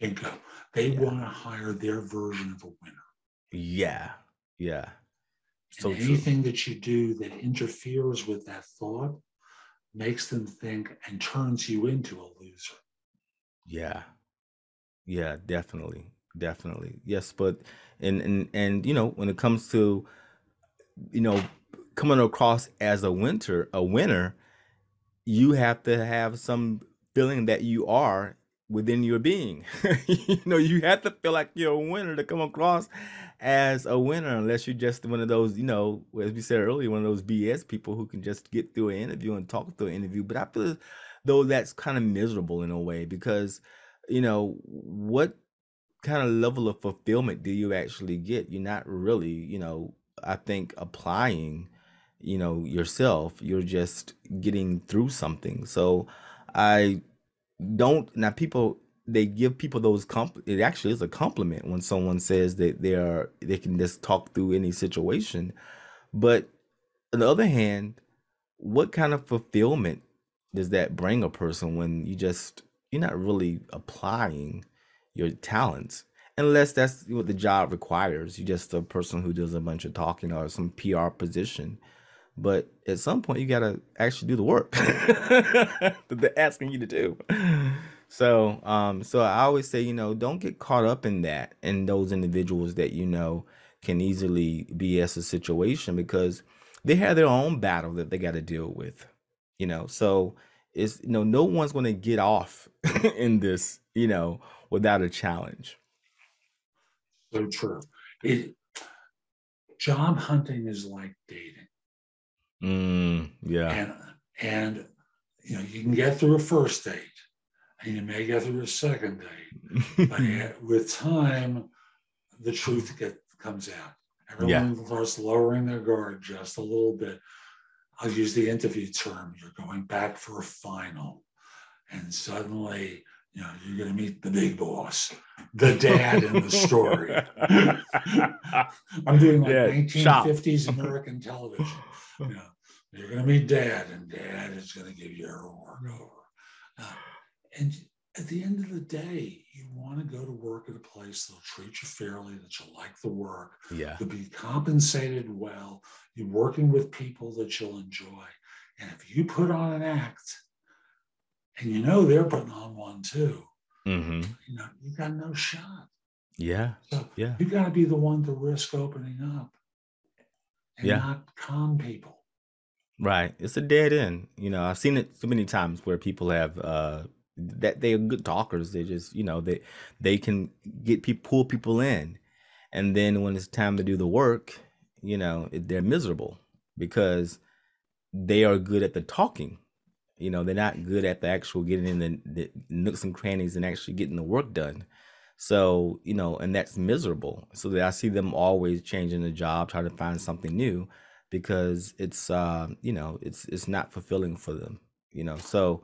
Bingo. They Yeah. want to hire their version of a winner. Yeah. Yeah. And So true. anything that you do that interferes with that thought makes them think and turns you into a loser. Yeah. Yeah, definitely. Definitely. Yes, but and you know, when it comes to, you know, coming across as a winner, you have to have some feeling that you are within your being. You know, you have to feel like you're a winner to come across as a winner, unless you're just one of those, you know, as we said earlier, one of those BS people who can just get through an interview and talk through an interview. But I feel though that's kind of miserable in a way because, you know, what kind of level of fulfillment do you actually get? You're not really, you know, I think applying, you know, yourself. You're just getting through something. So I don't now people they give people those it actually is a compliment when someone says that they can just talk through any situation. But on the other hand, what kind of fulfillment does that bring a person when you're not really applying your talents unless that's what the job requires. You're just a person who does a bunch of talking or some PR position. But at some point you gotta actually do the work that they're asking you to do. So I always say, you know, don't get caught up in that and those individuals that you know can easily BS a situation because they have their own battle that they got to deal with, you know. So it's, you know, no one's going to get off in this, you know, without a challenge. So true. It, job hunting is like dating. Yeah. And and you know, you can get through a first date and you may get through a second date, but with time, the truth comes out. Yeah. Everyone starts lowering their guard just a little bit. I'll use the interview term. You're going back for a final, and suddenly, you know, you're going to meet the big boss, the dad in the story. I'm doing like Yeah. Shop. 1950s American television. You know, you're going to meet dad, and dad is going to give you a work over. And at the end of the day, you want to go to work at a place that'll treat you fairly, that you like the work, Yeah. you'll be compensated well, you're working with people that you'll enjoy. And if you put on an act, and you know they're putting on one too, Mm-hmm. you know, you got no shot. Yeah. So Yeah. you got to be the one to risk opening up and Yeah. not con people. Right. It's a dead end. You know, I've seen it so many times where people have that they are good talkers. They just, you know, they can get people pull people in. And then when it's time to do the work, you know, they're miserable because they are good at the talking. You know, they're not good at the actual getting in the nooks and crannies and actually getting the work done. So, you know, and that's miserable. So that I see them always changing the job, trying to find something new because it's you know, it's not fulfilling for them, you know. So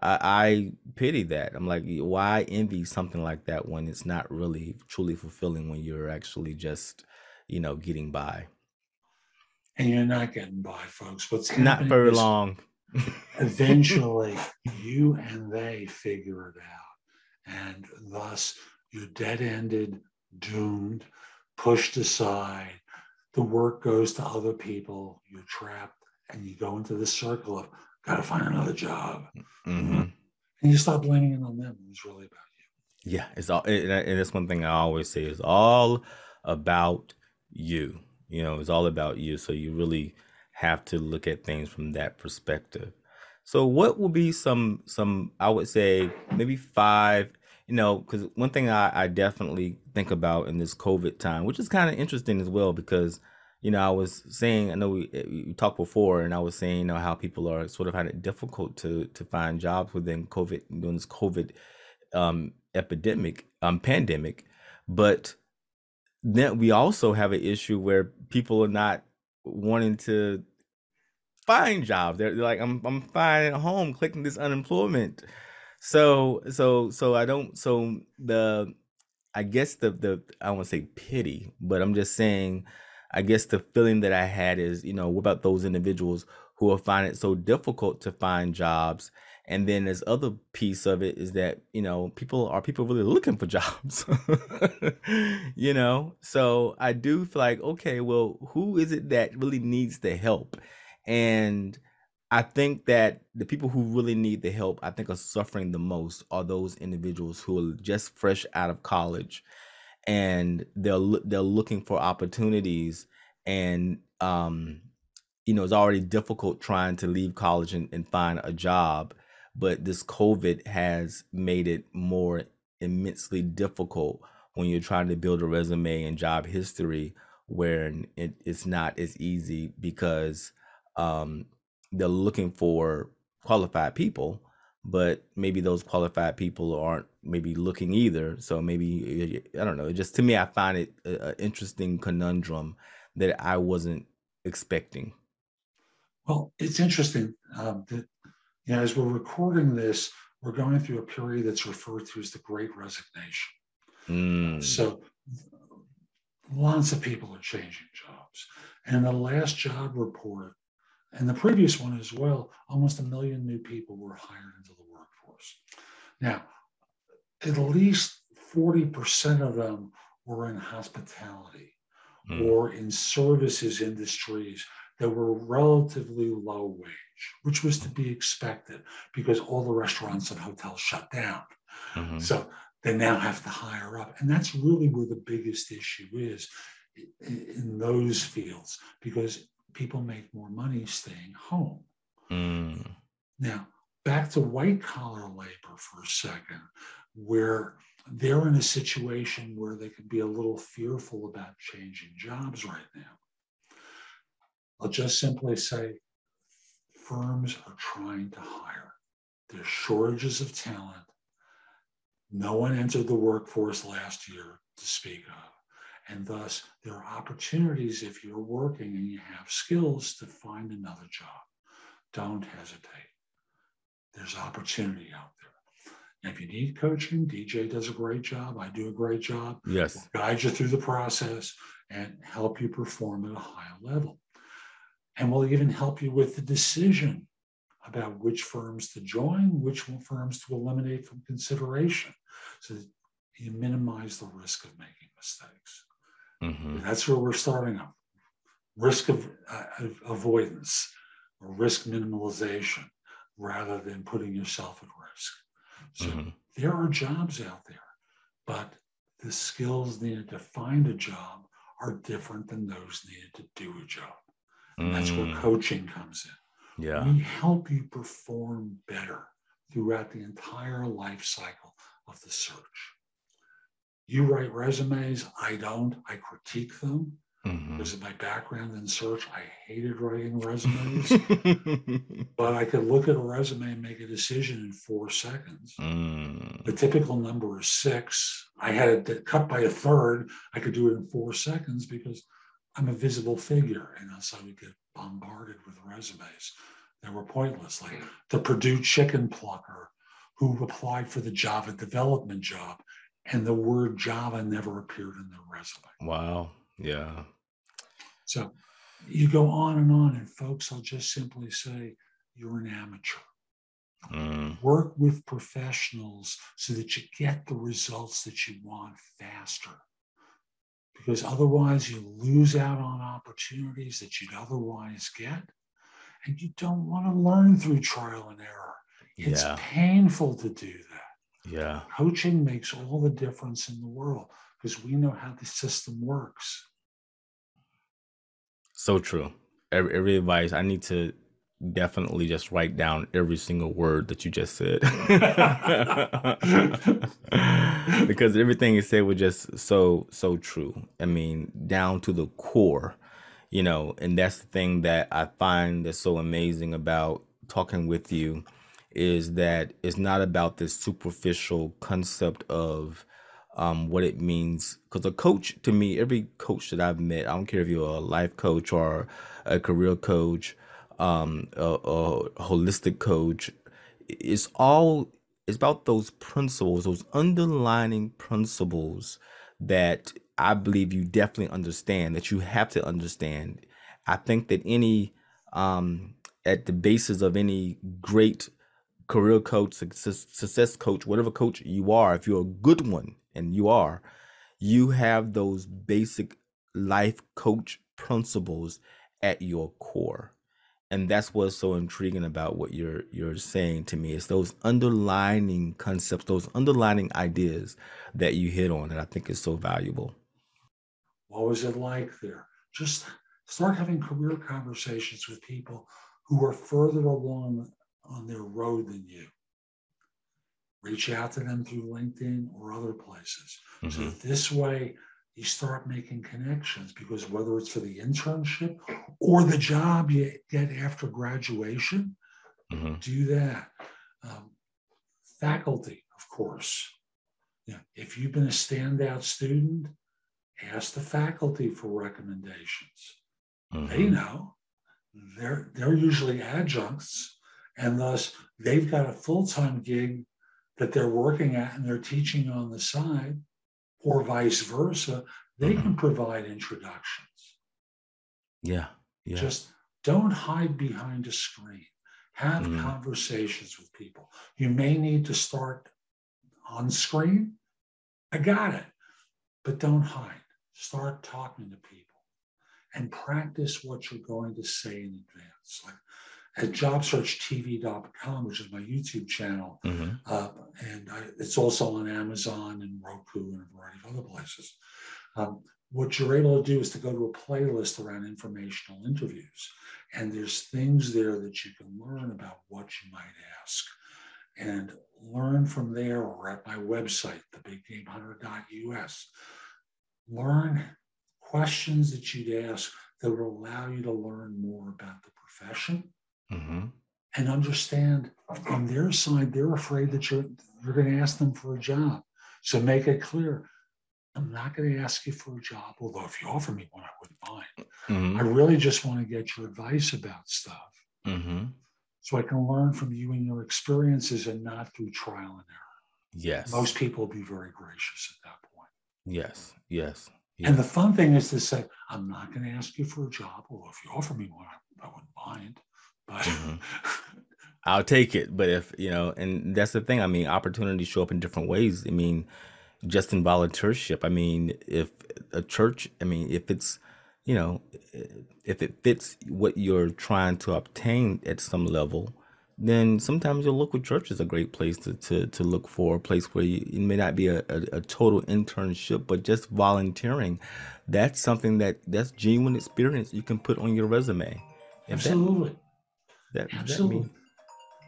I pity that. I'm like, why envy something like that when it's not really truly fulfilling when you're actually just, you know, getting by. And you're not getting by, folks. What's Not happening very is long. eventually you and they figure it out. And thus you're dead ended, doomed, pushed aside. The work goes to other people. You're trapped and you go into this circle of, got to find another job. Hmm. And you start blaming it on them. It's really about Yeah, it's all, and that's one thing I always say is all about you. You know, it's all about you. So you really have to look at things from that perspective. So what will be some I would say maybe five, you know, because one thing I definitely think about in this COVID time, which is kind of interesting as well, because you know I was saying I know we talked before, and I was saying you know how people are sort of having it difficult to find jobs within COVID during this COVID epidemic, pandemic, but then we also have an issue where people are not wanting to find jobs. They're like, I'm fine at home clicking this unemployment. So I don't so the I guess the I don't want to say pity, but I'm just saying, I guess the feeling that I had is, what about those individuals who will find it so difficult to find jobs? And then there's other piece of it is that, people really looking for jobs? So I do feel like, okay, well, who is it that really needs the help? And I think that the people who really need the help, I think, are suffering the most are those individuals who are just fresh out of college, and they're looking for opportunities, and it's already difficult trying to leave college and find a job, but this COVID has made it more immensely difficult when you're trying to build a resume and job history, where it's not as easy because um, they're looking for qualified people, but maybe those qualified people aren't maybe looking either. So maybe, I don't know. Just to me, I find it an interesting conundrum that I wasn't expecting. Well, it's interesting that as we're recording this, we're going through a period that's referred to as the Great Resignation. Mm, So lots of people are changing jobs. And the last job report, and the previous one as well, almost 1 million new people were hired into the workforce. Now, at least 40% of them were in hospitality mm, or in services industries that were relatively low wage, which was to be expected because all the restaurants and hotels shut down. mhm, So they now have to hire up. And that's really where the biggest issue is in those fields, because people make more money staying home. mm, Now, back to white collar labor for a second, where they're in a situation where they can be a little fearful about changing jobs right now. I'll just simply say firms are trying to hire. There's shortages of talent. No one entered the workforce last year to speak of. And thus, there are opportunities if you're working and you have skills to find another job. Don't hesitate. There's opportunity out there. And if you need coaching, DJ does a great job. I do a great job. We'll yes. guide you through the process and help you perform at a higher level. And we'll even help you with the decision about which firms to join, which firms to eliminate from consideration, so that you minimize the risk of making mistakes. Hmm. That's where we're starting up. Risk of avoidance or risk minimalization rather than putting yourself at risk. So Hmm. there are jobs out there, but the skills needed to find a job are different than those needed to do a job. And that's where Mm, coaching comes in. yeah. We help you perform better throughout the entire life cycle of the search. You write resumes, I don't. I critique them Hmm. because of my background in search. I hated writing resumes, but I could look at a resume and make a decision in 4 seconds. The Mm, typical number is 6. I had it cut by a third. I could do it in 4 seconds because I'm a visible figure. And so we get bombarded with resumes that were pointless, like the Purdue chicken plucker who applied for the Java development job, and the word Java never appeared in their resume. wow. Yeah. So you go on, and folks, I'll just simply say you're an amateur. Mm, Work with professionals so that you get the results that you want faster. Because otherwise, you lose out on opportunities that you'd otherwise get. And you don't want to learn through trial and error. It's yeah. painful to do that. Yeah. Coaching makes all the difference in the world because we know how the system works. So true. Every advice, I need to definitely just write down every single word that you just said. Because everything you said was just so true. I mean, down to the core, and that's the thing that I find that's so amazing about talking with you, is that it's not about this superficial concept of what it means. Because a coach, to me, every coach that I've met, I don't care if you're a life coach or a career coach, a holistic coach. It's it's about those principles, those underlining principles that I believe you definitely understand, that you have to understand. I think that um, at the basis of any great career coach, success coach, whatever coach you are, if you're a good one, and you have those basic life coach principles at your core. And that's what's so intriguing about what you're saying to me. It's those underlining concepts, those underlining ideas that you hit on that I think is so valuable. What was it like there? Just start having career conversations with people who are further along on their road than you. Reach out to them through LinkedIn or other places. So Mm-hmm. that this way you start making connections, because whether it's for the internship or the job you get after graduation, Mm-hmm. do that. Um, Faculty, of course. Yeah, if you've been a standout student, ask the faculty for recommendations. They Mm-hmm. know. They're usually adjuncts, and thus they've got a full-time gig that they're working at and they're teaching on the side, or vice versa. They Mm-hmm. can provide introductions. Yeah. Yeah. Just don't hide behind a screen. Have Mm-hmm. conversations with people. You may need to start on screen. I got it. But don't hide. Start talking to people and practice what you're going to say in advance. Like at jobsearchtv.com, which is my YouTube channel, Mm-hmm. it's also on Amazon and Roku and a variety of other places. What you're able to do is to go to a playlist around informational interviews. And there's things there that you can learn about what you might ask and learn from there, or at my website, thebiggamehunter.us. Learn questions that you'd ask that will allow you to learn more about the profession Mm-hmm. and understand on their side, they're afraid that you're going to ask them for a job. So make it clear, I'm not going to ask you for a job, although if you offer me one, I wouldn't mind. I Mm-hmm. really just want to get your advice about stuff Mm-hmm. so I can learn from you and your experiences and not through trial and error. Most Yes. people will be very gracious at that point. Yes. Yes. And the Yes. fun thing is to say, I'm not going to ask you for a job, although if you offer me one, I wouldn't mind. But Mm-hmm. I'll take it. But if, and that's the thing. I mean, opportunities show up in different ways. I mean, just in volunteership. I mean, if a church, I mean, if it's, you know, if it fits what you're trying to obtain at some level, then sometimes your local church is a great place to look for a place where it may not be a total internship, but just volunteering. That's something that's genuine experience you can put on your resume. And absolutely, that absolutely. mean,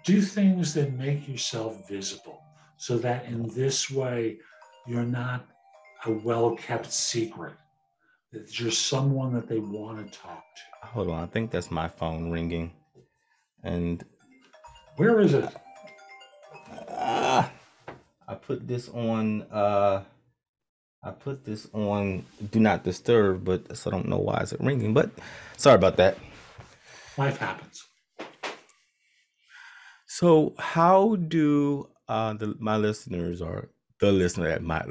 Do things that make yourself visible so that in this way, you're not a well kept secret, that you're someone that they want to talk to. hold on, I think that's my phone ringing. And Where is it? ah, I put this on do not disturb, but so I don't know why is it ringing, but sorry about that. Life happens. So how do my listeners, or the listener at my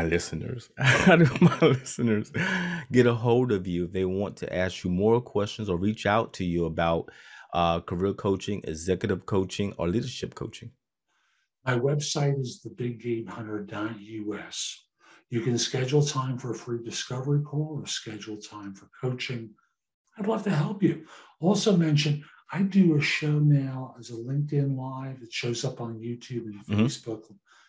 listeners, how do my listeners get a hold of you if they want to ask you more questions or reach out to you about career coaching, executive coaching, or leadership coaching? My website is thebiggamehunter.us. You can schedule time for a free discovery call or schedule time for coaching. I'd love to help you. Also mention, I do a show now as a LinkedIn Live. It shows up on YouTube and Mm-hmm. Facebook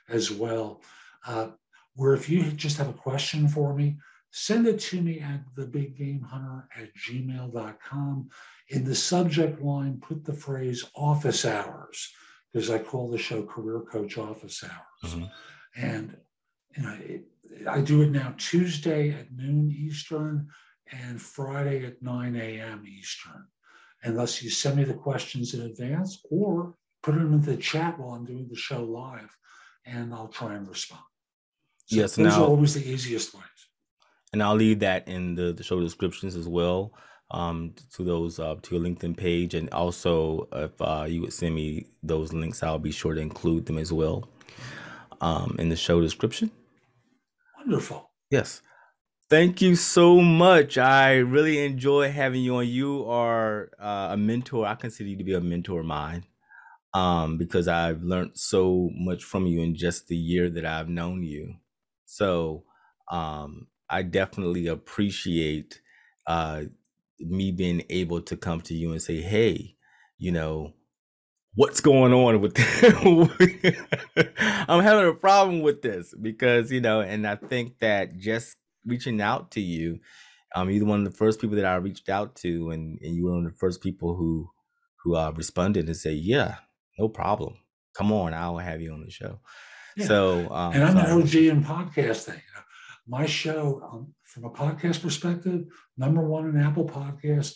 as well, uh, where if you just have a question for me, send it to me at thebiggamehunter@gmail.com. In the subject line, put the phrase office hours, because I call the show Career Coach Office Hours. Mm-hmm. And I do it now Tuesday at noon Eastern and Friday at 9 a.m. Eastern. Unless you send me the questions in advance or put them in the chat while I'm doing the show live, and I'll try and respond. So Yes, those are now, always the easiest ways. and I'll leave that in the show descriptions as well. to those to your LinkedIn page, and also if you would send me those links, I'll be sure to include them as well in the show description. Wonderful. Yes. Thank you so much. I really enjoy having you on. You are a mentor. I consider you to be a mentor of mine because I've learned so much from you in just the year that I've known you. So I definitely appreciate uh, me being able to come to you and say, hey, you know, what's going on with I'm having a problem with this because, and I think that just reaching out to you, you're one of the first people that I reached out to, and you were one of the first people who responded and say, yeah, no problem. Come on, I'll have you on the show. Yeah. So, And I'm so an I OG appreciate. in podcasting. My show, from a podcast perspective, #1 in Apple Podcasts.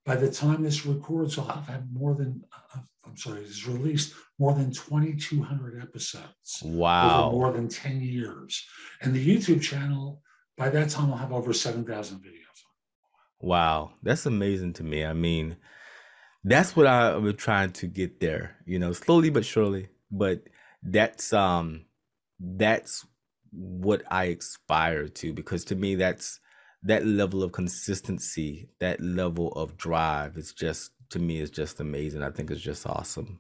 By the time this records, I'll have had more than, I'm sorry, it's released more than 2,200 episodes over Wow. more than 10 years. And the YouTube channel, by that time, I'll have over 7,000 videos. Wow. That's amazing to me. I mean, that's what I was trying to get there, slowly but surely. But that's um that's what I aspire to, because to me that's that level of consistency, that level of drive is just, to me, is just amazing. I think it's just awesome.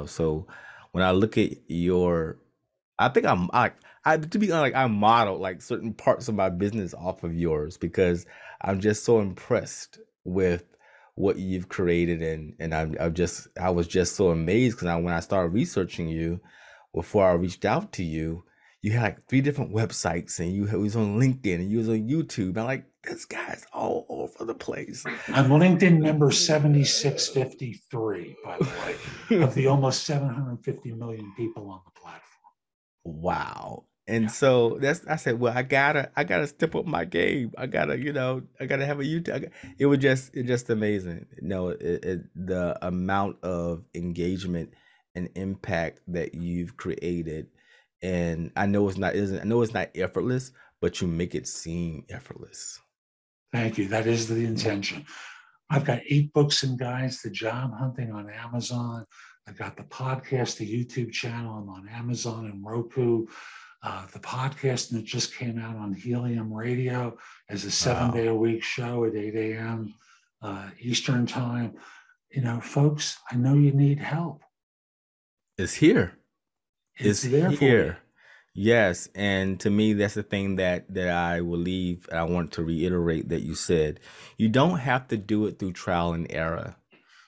So when I look at your, I think I to be honest, like I model like certain parts of my business off of yours because I'm just so impressed with what you've created, and I was just so amazed because when I started researching you before I reached out to you, you had like 3 different websites, and you was on LinkedIn, and you was on YouTube. I'm like, this guy's all over the place. I'm LinkedIn member 7653, by the way, of the almost 750 million people on the platform. Wow. And Yeah. so I said, well, I gotta step up my game. I gotta have a YouTube. It just amazing. No, the amount of engagement and impact that you've created. And I know it's not effortless, but you make it seem effortless. Thank you. That is the intention. I've got 8 books and guides to job hunting on Amazon. I've got the podcast, the YouTube channel. I'm on Amazon and Roku. The podcast that just came out on Helium Radio as a 7 day Wow. a week show at 8 a.m. Eastern time. Folks, I know you need help. It's here. It's It's there for you. here. Yes, and to me, that's the thing that I will leave. I want to reiterate that you said you don't have to do it through trial and error.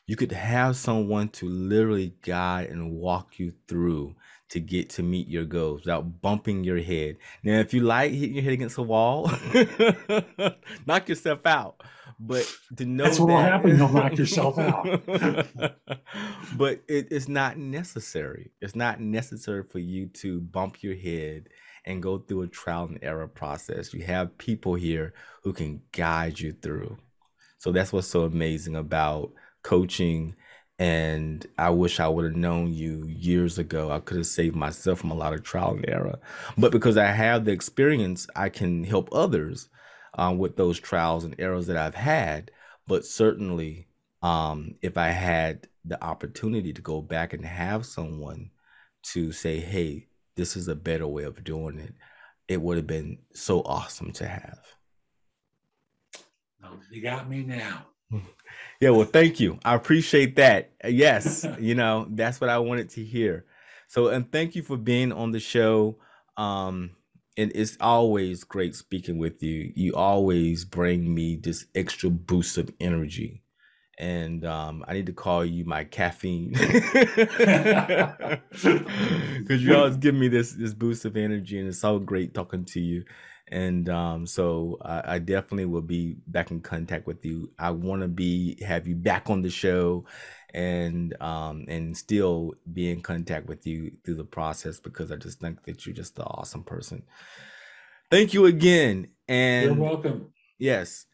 You could have someone to literally guide and walk you through to get to meet your goals without bumping your head. Now, if you like hitting your head against a wall, knock yourself out. But to That's know what will that, happen. You'll knock yourself out. but it's not necessary. It's not necessary for you to bump your head and go through a trial and error process. You have people here who can guide you through. So that's what's so amazing about coaching. And I wish I would have known you years ago. I could have saved myself from a lot of trial and error. But because I have the experience, I can help others with those trials and errors that I've had. But certainly, if I had the opportunity to go back and have someone to say, hey, this is a better way of doing it, it would have been so awesome to have. No, you got me now. Yeah, well, thank you. I appreciate that. Yes, that's what I wanted to hear. So, and thank you for being on the show. Um, and it's always great speaking with you. You always bring me this extra boost of energy. And I need to call you my caffeine because you always give me this boost of energy, and it's so great talking to you. And so I definitely will be back in contact with you. I want to be have you back on the show, and still be in contact with you through the process, because I just think that you're just an awesome person. Thank you again, You're and welcome. yes.